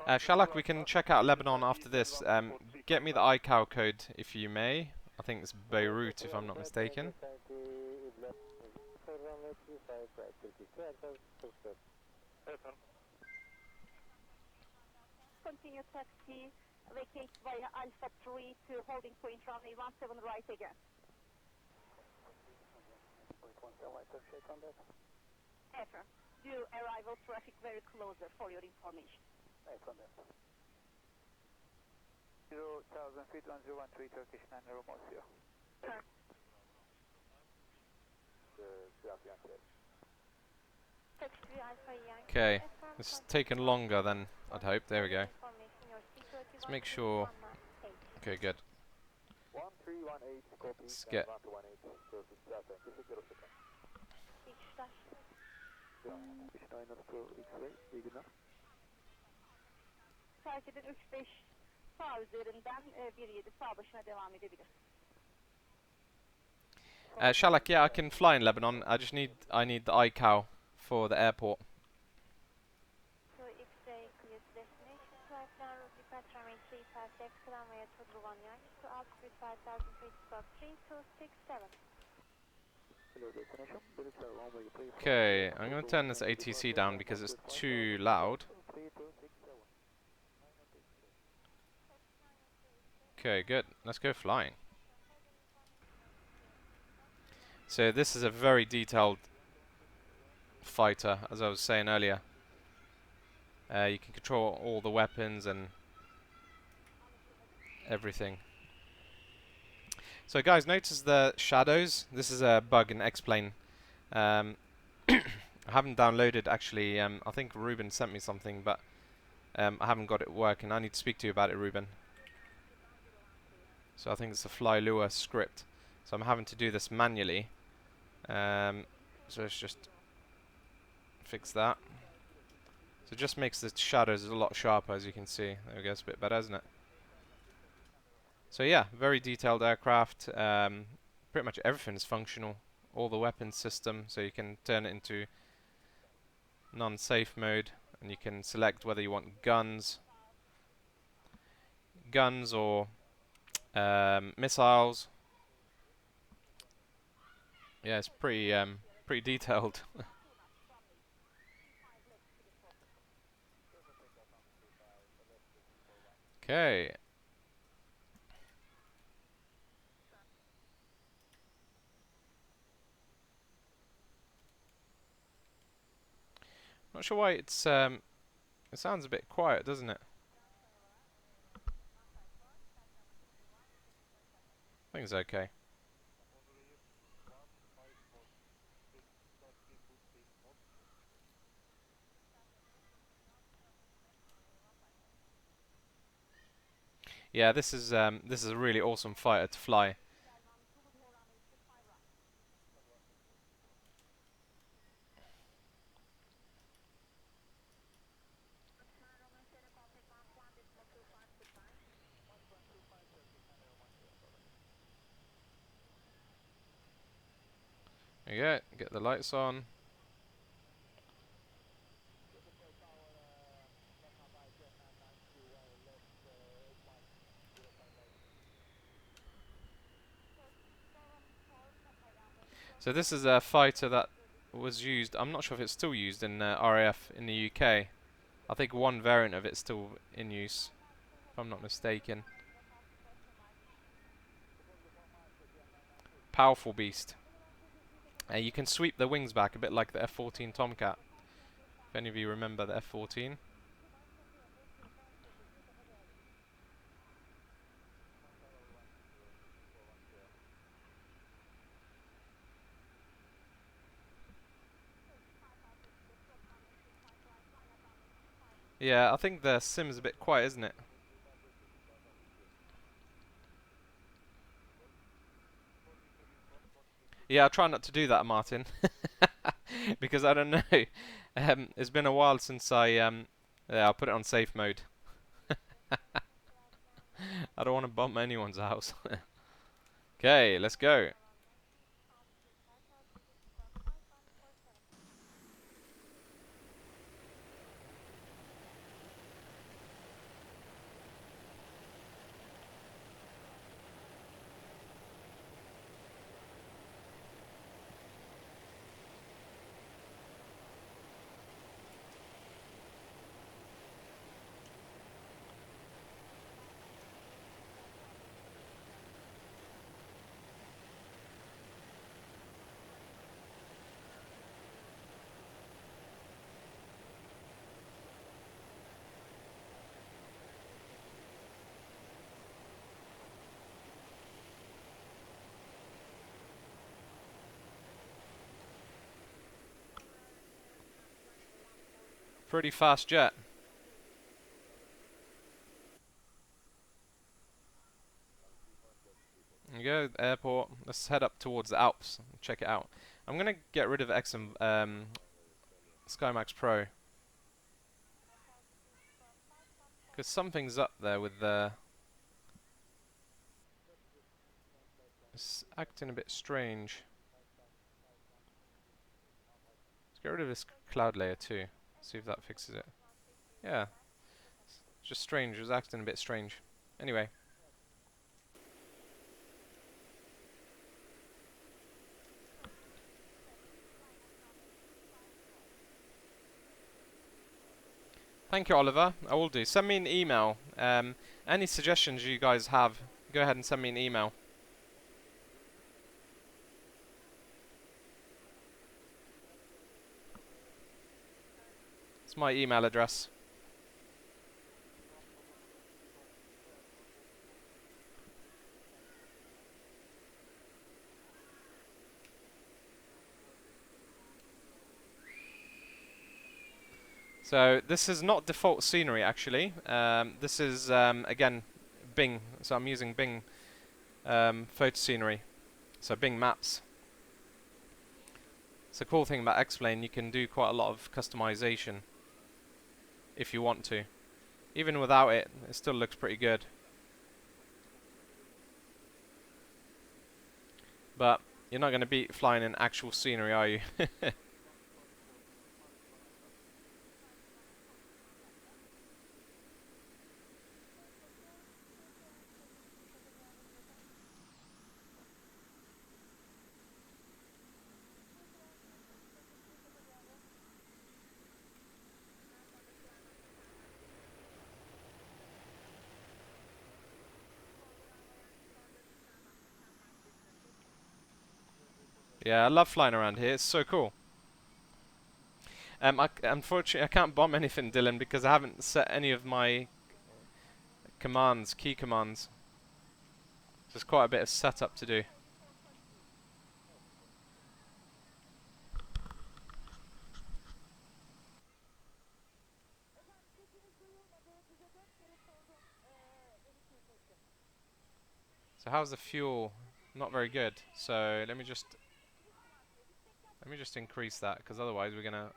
Shalak, we can check out Lebanon after this. Get me the ICAO code if you may. I think it's Beirut if I'm not mistaken. Continue taxi, vacate via Alpha 3 to holding point runway 17 right again. Affirm. Due arrival traffic very closer for your information. 0,000 feet 1013 Turkish 9 Romosio. Okay, it's taken longer than I'd hoped. There we go. Let's make sure. Okay, good. 1318 copy. Let's get. Takipin 3-5 sağ üzerinden 1-7 sağ başına devam edebilir. Shalak, yeah, I can fly in Lebanon. I need the ICAO for the airport. So X-ray clears destination flight plan route departure runway 35 X runway at Tudor 1 Yankee to altitude 5000 feet stop 3267. Okay, I'm going to turn this ATC down because it's too loud. Okay, good. Let's go flying. So this is a very detailed fighter, as I was saying earlier. You can control all the weapons and everything. So guys, notice the shadows. This is a bug in X-Plane. I haven't downloaded actually. I think Ruben sent me something, but I haven't got it working. I need to speak to you about it, Ruben. So I think it's a fly lure script. So I'm having to do this manually. So let's just fix that. So it just makes the shadows a lot sharper, as you can see. There we go, it's a bit better, isn't it? So yeah, very detailed aircraft. Pretty much everything is functional. All the weapons system, so you can turn it into non-safe mode, and you can select whether you want guns or missiles. Yeah, it's pretty detailed. Okay, Not sure why it sounds a bit quiet, doesn't it? I think it's okay. Yeah, this is a really awesome fighter to fly. There you go. Get the lights on. So this is a fighter that was used. I'm not sure if it's still used in RAF in the UK. I think one variant of it's still in use, if I'm not mistaken. Powerful beast. You can sweep the wings back a bit like the F-14 Tomcat. If any of you remember the F-14. Yeah, I think the sim's a bit quiet, isn't it? Yeah, I'll try not to do that, Martin. Because I don't know. It's been a while since yeah, I'll put it on safe mode. I don't want to bomb anyone's house. Okay, let's go. Pretty fast jet. There you go, airport. Let's head up towards the Alps and check it out. I'm gonna get rid of SkyMax Pro because something's up there with the. It's acting a bit strange. Let's get rid of this cloud layer too. See if that fixes it. Yeah, it's just strange. It was acting a bit strange. Anyway. Thank you, Oliver. I will do. Send me an email. Any suggestions you guys have, go ahead and send me an email. It's my email address. So this is not default scenery actually. This is again Bing. So I'm using Bing photo scenery. So Bing Maps. It's a cool thing about X-Plane. You can do quite a lot of customization if you want to. Even without it, it still looks pretty good. But you're not going to beat flying in actual scenery, are you? Yeah, I love flying around here. It's so cool. Unfortunately, I can't bomb anything, Dylan, because I haven't set any of my commands, key commands. So there's quite a bit of setup to do. So how's the fuel? Not very good. So let me just increase that, because otherwise we're gonna.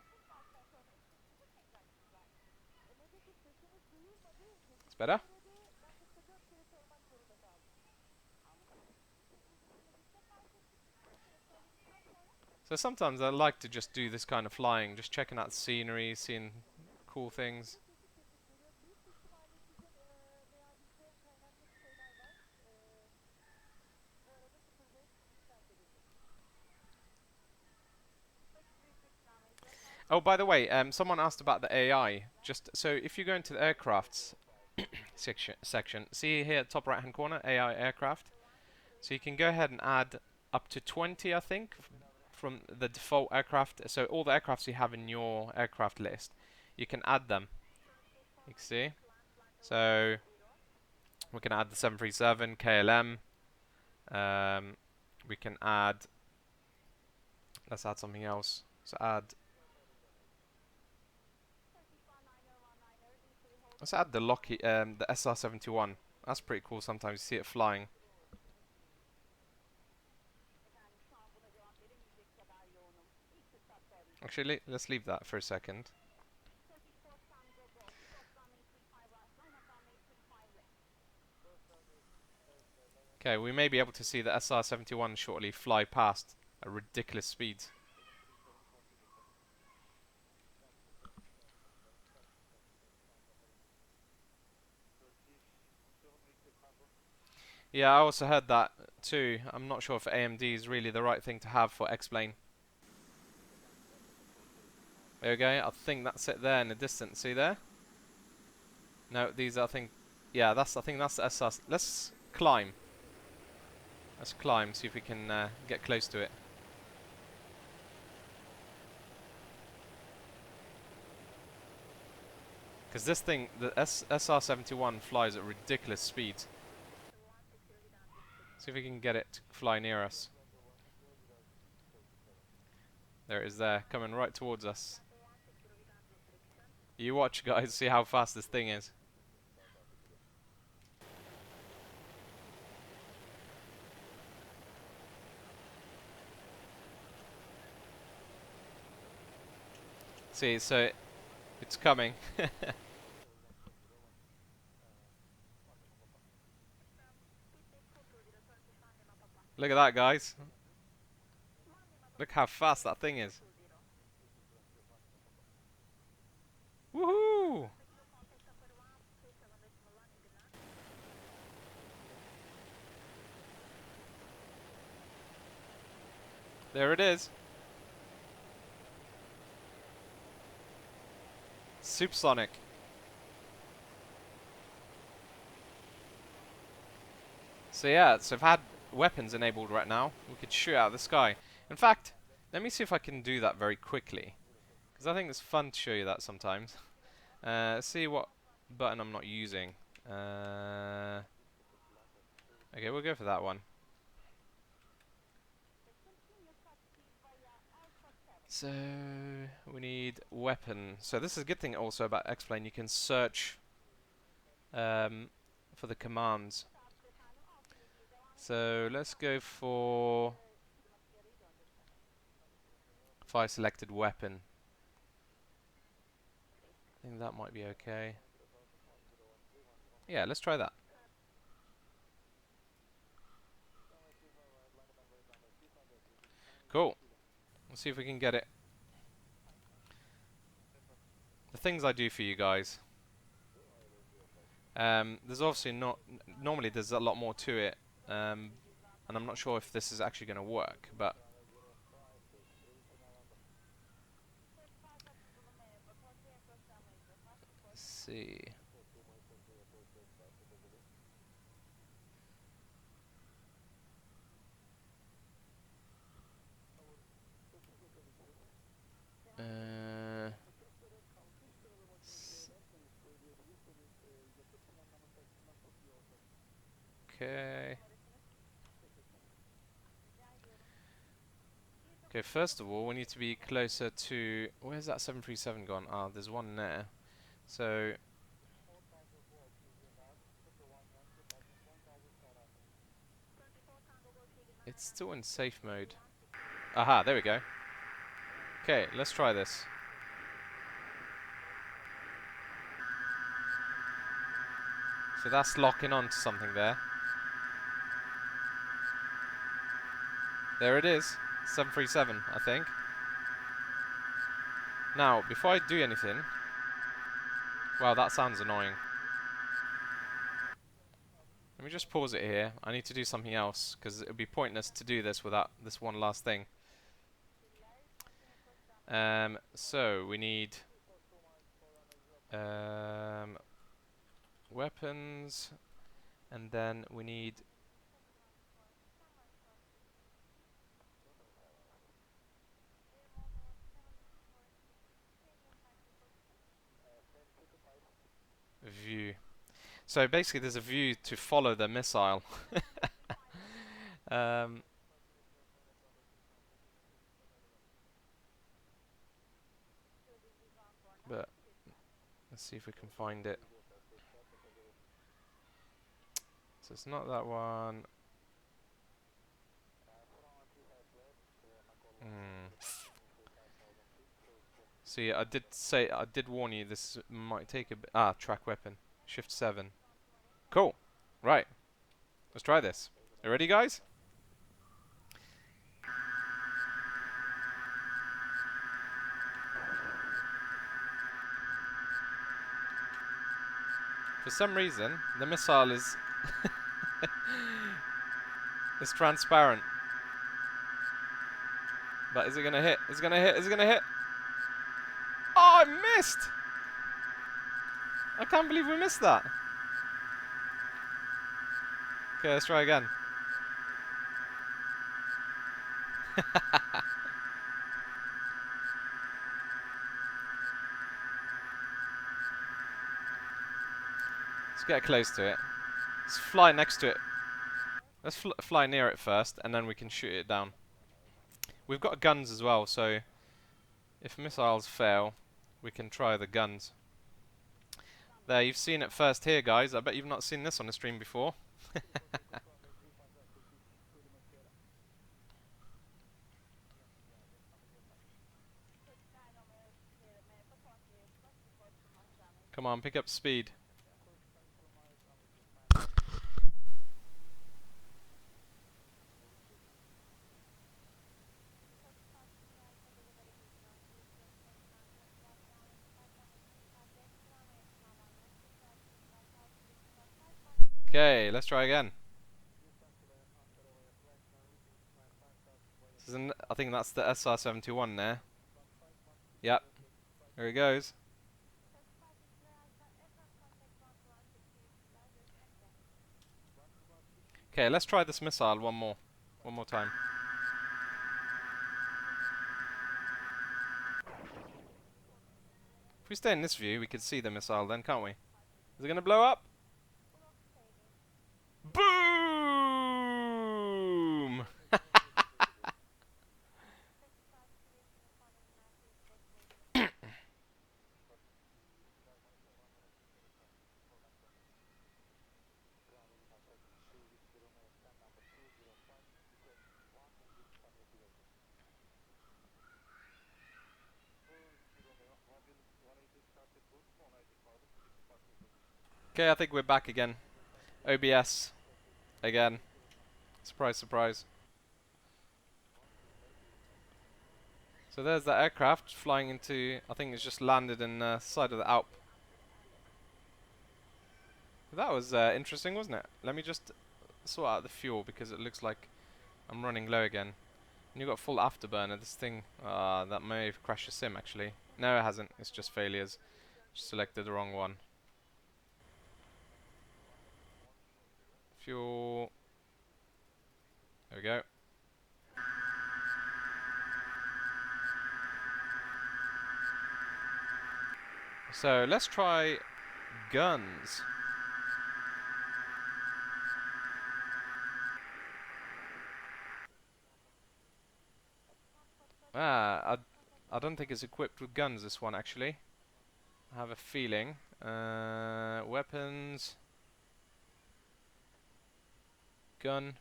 It's better. So sometimes I like to just do this kind of flying, just checking out scenery, seeing cool things. Oh, by the way, someone asked about the AI. Just so if you go into the aircrafts section, see here at top right hand corner, AI aircraft. So you can go ahead and add up to 20, I think, from the default aircraft. So all the aircrafts you have in your aircraft list, you can add them. You can see. So we can add the 737, KLM. We can add. Let's add something else. So let's add the Lockheed, the SR-71. That's pretty cool. Sometimes you see it flying. Actually, let's leave that for a second. Okay, we may be able to see the SR-71 shortly fly past at ridiculous speeds. Yeah, I also heard that too. I'm not sure if AMD is really the right thing to have for X-Plane. There we go. I think that's it there in the distance. See there? No, these are, I think, yeah, I think that's the SR. Let's climb. Let's climb, see if we can get close to it. Because this thing, the SR-71 flies at ridiculous speeds. See if we can get it to fly near us. There it is there, coming right towards us. You watch, guys, see how fast this thing is. See, so it's coming. Look at that, guys. Look how fast that thing is. Woohoo! There it is. Supersonic. So yeah, so I've had weapons enabled right now. We could shoot out of the sky. In fact, let me see if I can do that very quickly, because I think it's fun to show you that sometimes. Let's see what button I'm not using. Okay, we'll go for that one. So we need weapon. So this is a good thing also about X-Plane. You can search for the commands. So let's go for fire selected weapon. I think that might be okay. Yeah, let's try that. Cool. Let's see if we can get it. The things I do for you guys. There's obviously not. Normally, there's a lot more to it, and I'm not sure if this is actually going to work. But let's see. Okay, first of all, we need to be closer to... Where's that 737 gone? Ah, there's one there. So... It's still in safe mode. Aha, there we go. Okay, let's try this. So that's locking on to something there. There it is. 737, I think. Now, before I do anything... Wow, that sounds annoying. Let me just pause it here. I need to do something else, because it would be pointless to do this without this one last thing. So, we need... weapons... And then we need... View. So basically there's a view to follow the missile. But let's see if we can find it. So it's not that one. See, I did warn you this might take a bit. Ah, track weapon. Shift 7. Cool. Right. Let's try this. You ready, guys? For some reason, the missile is is transparent. But is it gonna hit? Is it gonna hit? Is it gonna hit? Oh, I missed! I can't believe we missed that. Okay, let's try again. Let's get close to it. Let's fly next to it. Let's fly near it first, and then we can shoot it down. We've got guns as well, so if missiles fail, we can try the guns. There, you've seen it first here, guys. I bet you've not seen this on the stream before. Come on, pick up speed. Okay, let's try again. This is I think that's the SR-71 there. Yep. Here it goes. Okay, let's try this missile one more time. If we stay in this view, we can see the missile then, can't we? Is it gonna blow up? Boom! Okay, I think we're back again. OBS. Again. Surprise, surprise. So there's that aircraft flying into... I think it's just landed in the side of the Alp. That was interesting, wasn't it? Let me just sort out the fuel because it looks like I'm running low again. And you've got full afterburner. This thing... that may have crashed the sim, actually. No, it hasn't. It's just failures. Just selected the wrong one. Fuel. There we go. So let's try guns. I don't think it's equipped with guns, this one, actually. I have a feeling. Weapons. Gun.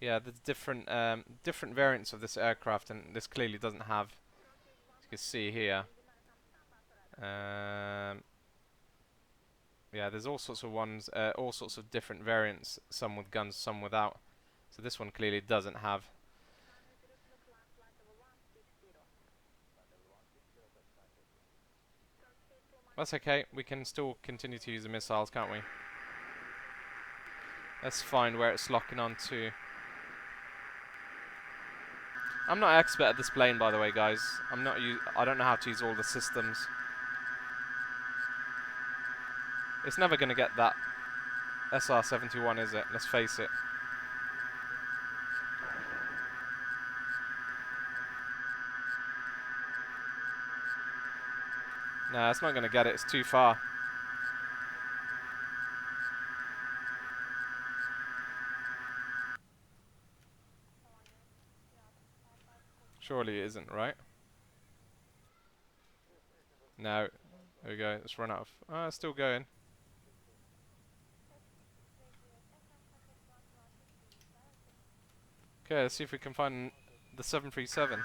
Yeah, there's different variants of this aircraft, and this clearly doesn't have, as you can see here. Yeah, there's all sorts of ones, all sorts of different variants, some with guns, some without. So this one clearly doesn't have. That's okay, we can still continue to use the missiles, can't we? Let's find where it's locking on to. I'm not an expert at this plane, by the way, guys. I don't know how to use all the systems. It's never going to get that SR-71, is it? Let's face it. Nah, it's not going to get it. It's too far. Surely it isn't, right? No. There we go. Let's run out of... Ah, it's still going. Okay, let's see if we can find the 737.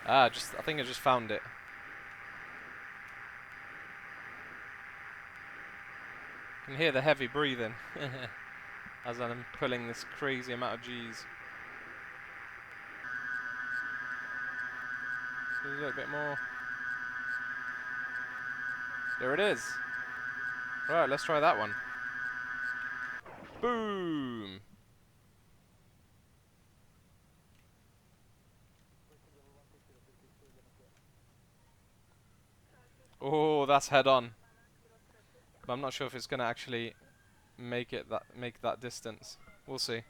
I think I just found it. You can hear the heavy breathing as I'm pulling this crazy amount of G's. A little bit more. There it is. Right, let's try that one. Boom! Oh, that's head on. But I'm not sure if it's gonna actually make that distance. We'll see.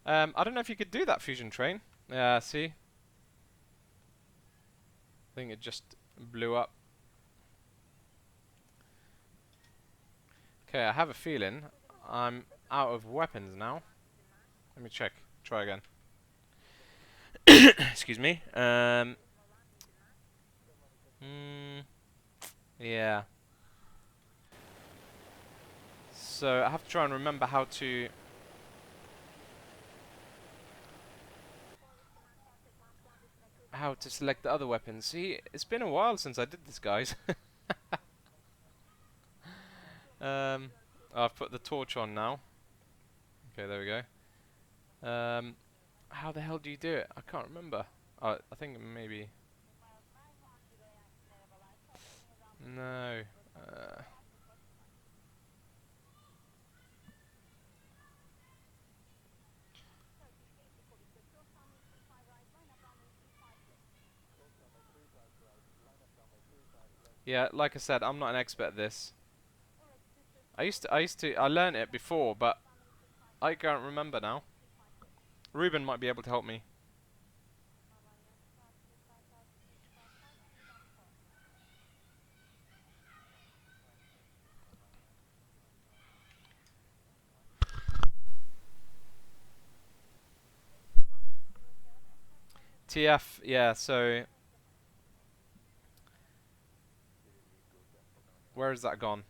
I don't know if you could do that fusion train. Yeah, see? I think it just blew up. Okay, I have a feeling I'm out of weapons now. Let me check. Try again. Excuse me. Yeah. So I have to try and remember how to... select the other weapons. See, it's been a while since I did this, guys. I've put the torch on now. Okay, there we go. How the hell do you do it? I can't remember. I think maybe... No. Yeah, like I said, I'm not an expert at this. I learned it before, but I can't remember now. Ruben might be able to help me. TF, yeah, so... Where has that gone?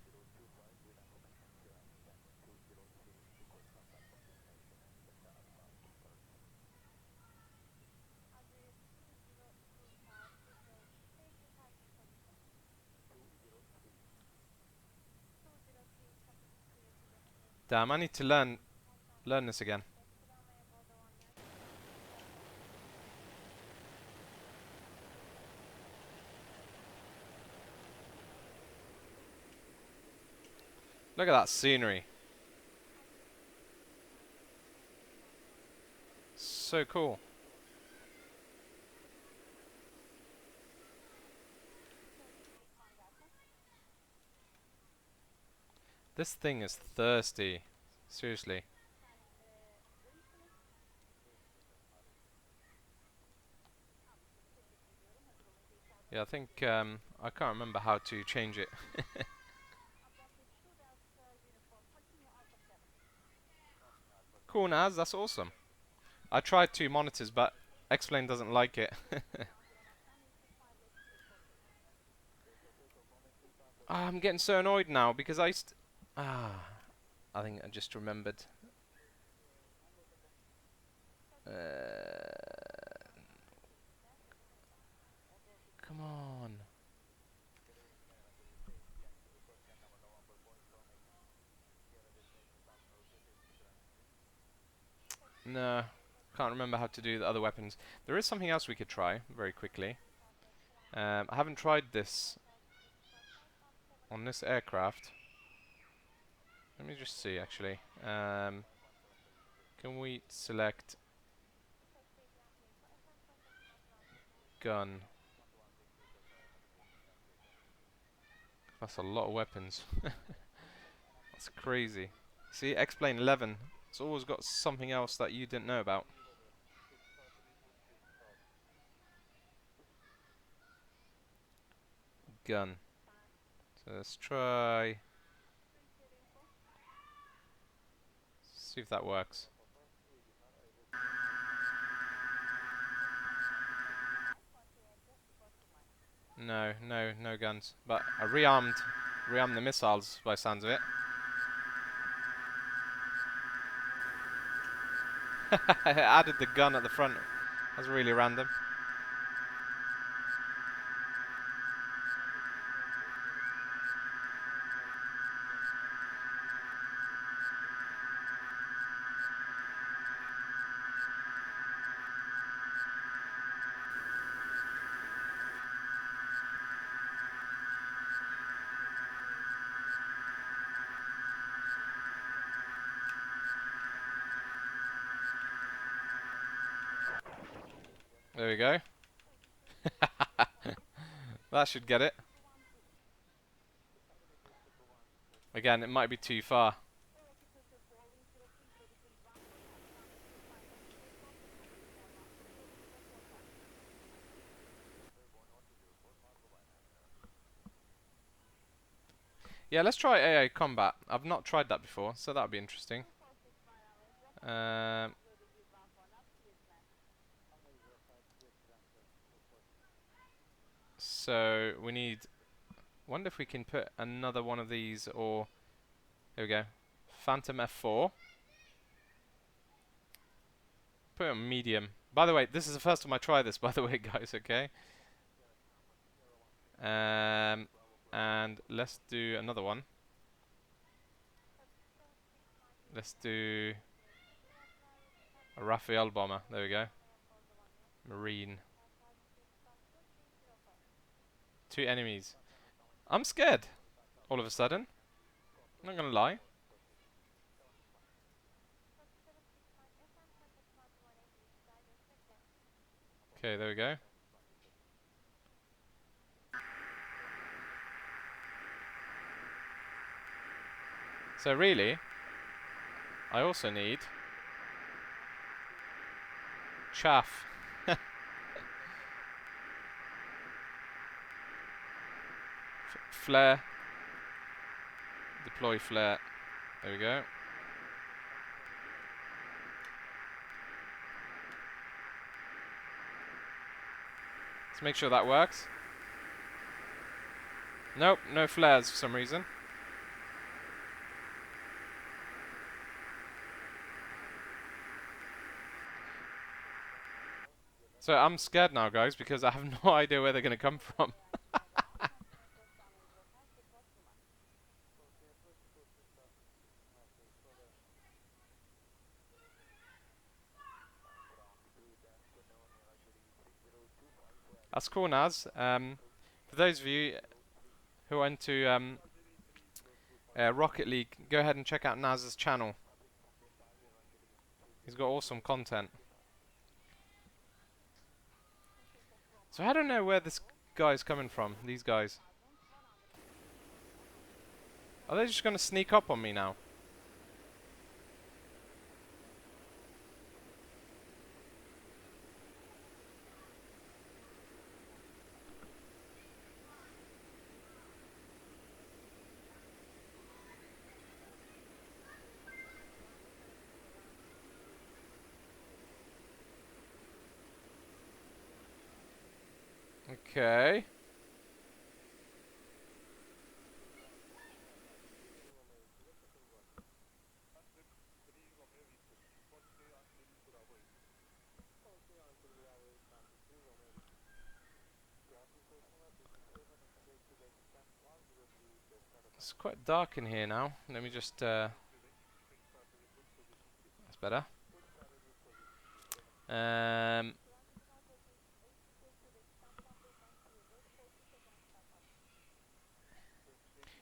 Damn, I need to learn this again. Look at that scenery. So cool. This thing is thirsty. Seriously. Yeah, I think I can't remember how to change it. Cool, Naz. That's awesome. I tried 2 monitors, but X-Plane doesn't like it. Ah, I'm getting so annoyed now because I think I just remembered. Uh, Come on. No, can't remember how to do the other weapons. There is something else we could try very quickly. I haven't tried this on this aircraft. Let me just see actually. Can we select gun? That's a lot of weapons. That's crazy. See, X-Plane 11. It's always got something else that you didn't know about. Gun. So let's try. See if that works. No, no guns. But I rearmed the missiles by the sounds of it. I added the gun at the front. That's really random. There we go. That should get it. Again, it might be too far. Yeah, let's try AA combat. I've not tried that before, so that'll be interesting. So we need. Wonder if we can put another one of these, or there we go. Phantom F4. Put it on medium. By the way, this is the first time I try this. By the way, guys. Okay. And let's do another one. Let's do a Raphael bomber. There we go. Marine. 2 enemies. I'm scared. All of a sudden. I'm not gonna lie. Okay, there we go. So really, I also need chaff. Flare. Deploy flare. There we go. Let's make sure that works. Nope, no flares for some reason. So I'm scared now, guys, because I have no idea where they're going to come from. That's cool, Naz. For those of you who are into Rocket League, go ahead and check out Naz's channel. He's got awesome content. So I don't know where this guy's coming from, these guys. Are they just going to sneak up on me now? Okay. It's quite dark in here now. Let me just, that's better.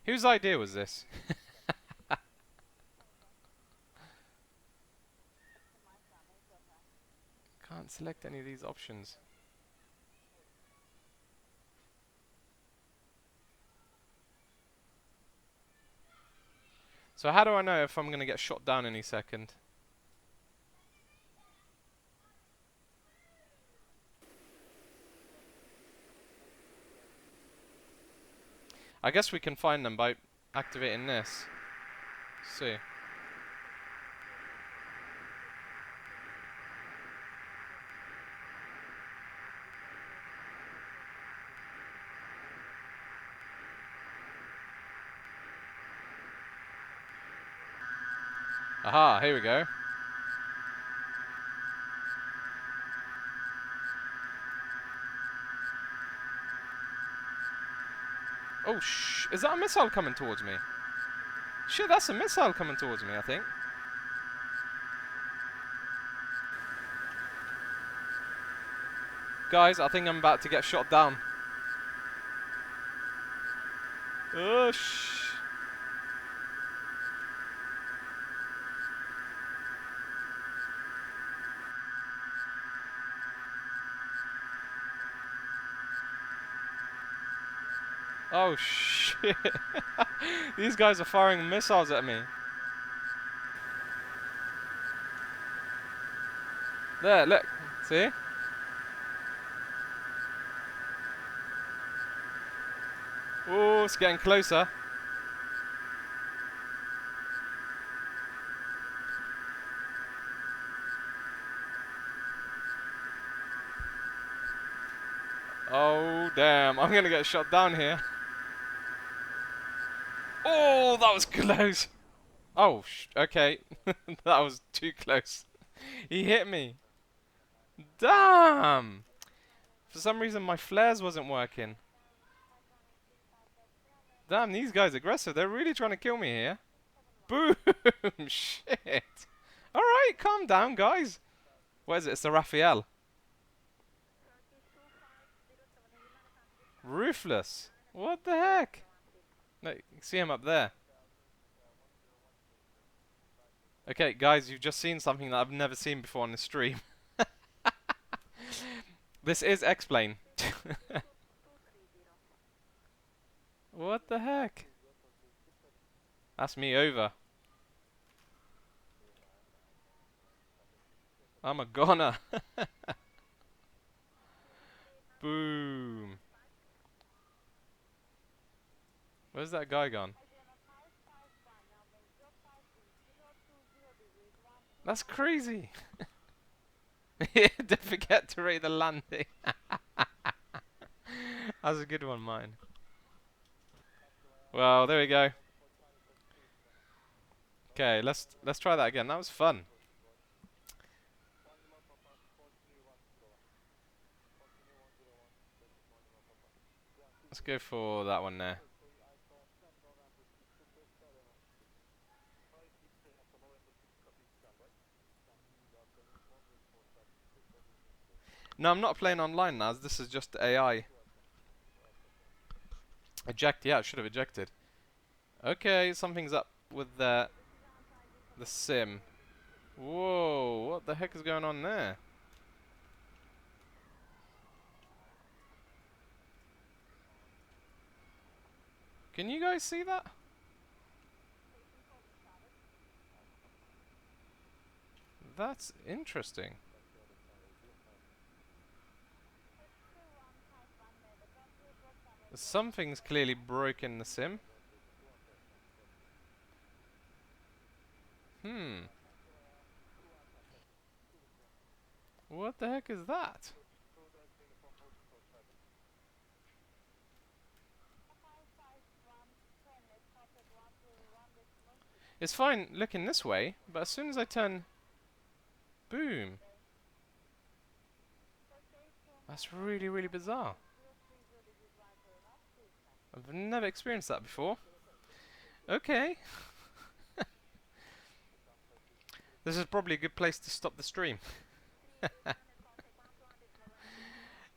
Whose idea was this? Can't select any of these options. So how do I know if I'm going to get shot down any second? I guess we can find them by activating this. Let's see. Aha, here we go. Oh, is that a missile coming towards me? Shit, that's a missile coming towards me, I think. Guys, I think I'm about to get shot down. Oh, oh, shit. These guys are firing missiles at me. There, look. See? Oh, it's getting closer. Oh, damn. I'm going to get shot down here. Oh, that was close. Oh, okay. That was too close. He hit me. Damn. For some reason, my flares wasn't working. Damn, these guys are aggressive. They're really trying to kill me here. Boom. Shit. Alright, calm down, guys. What is it? It's the Raphael. Ruthless. What the heck? No, you can see him up there. Okay, guys, you've just seen something that I've never seen before on the stream. This is X-Plane. What the heck? That's me over. I'm a goner. Boom. Where's that guy gone? That's crazy. Don't forget to rate the landing. That's a good one, mine. Well, there we go. Okay, let's try that again. That was fun. Let's go for that one there. No, I'm not playing online now. This is just AI. Eject. Yeah, I should have ejected. Okay, something's up with the sim. Whoa, what the heck is going on there? Can you guys see that? That's interesting. Something's clearly broken the sim. What the heck is that? It's fine looking this way, but as soon as I turn... Boom. That's really, really bizarre. I've never experienced that before. Okay. This is probably a good place to stop the stream.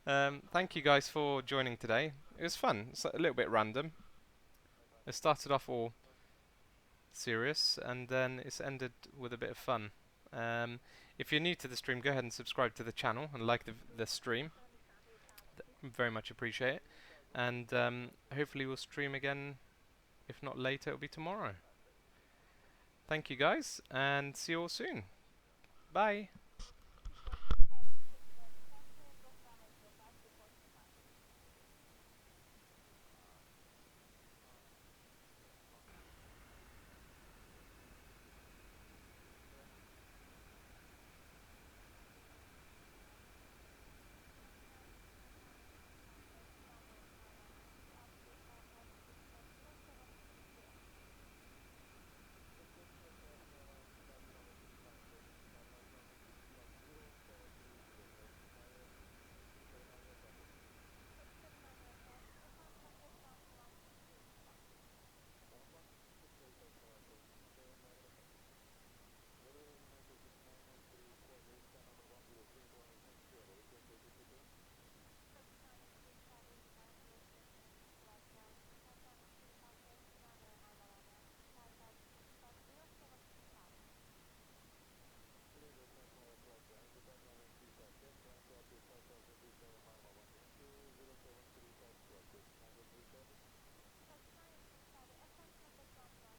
Thank you guys for joining today. It was fun. It's a little bit random. It started off all serious, and then it's ended with a bit of fun. If you're new to the stream, go ahead and subscribe to the channel and like the stream. Very much appreciate it. And hopefully we'll stream again. If not later, it'll be tomorrow. Thank you guys, and see you all soon. Bye.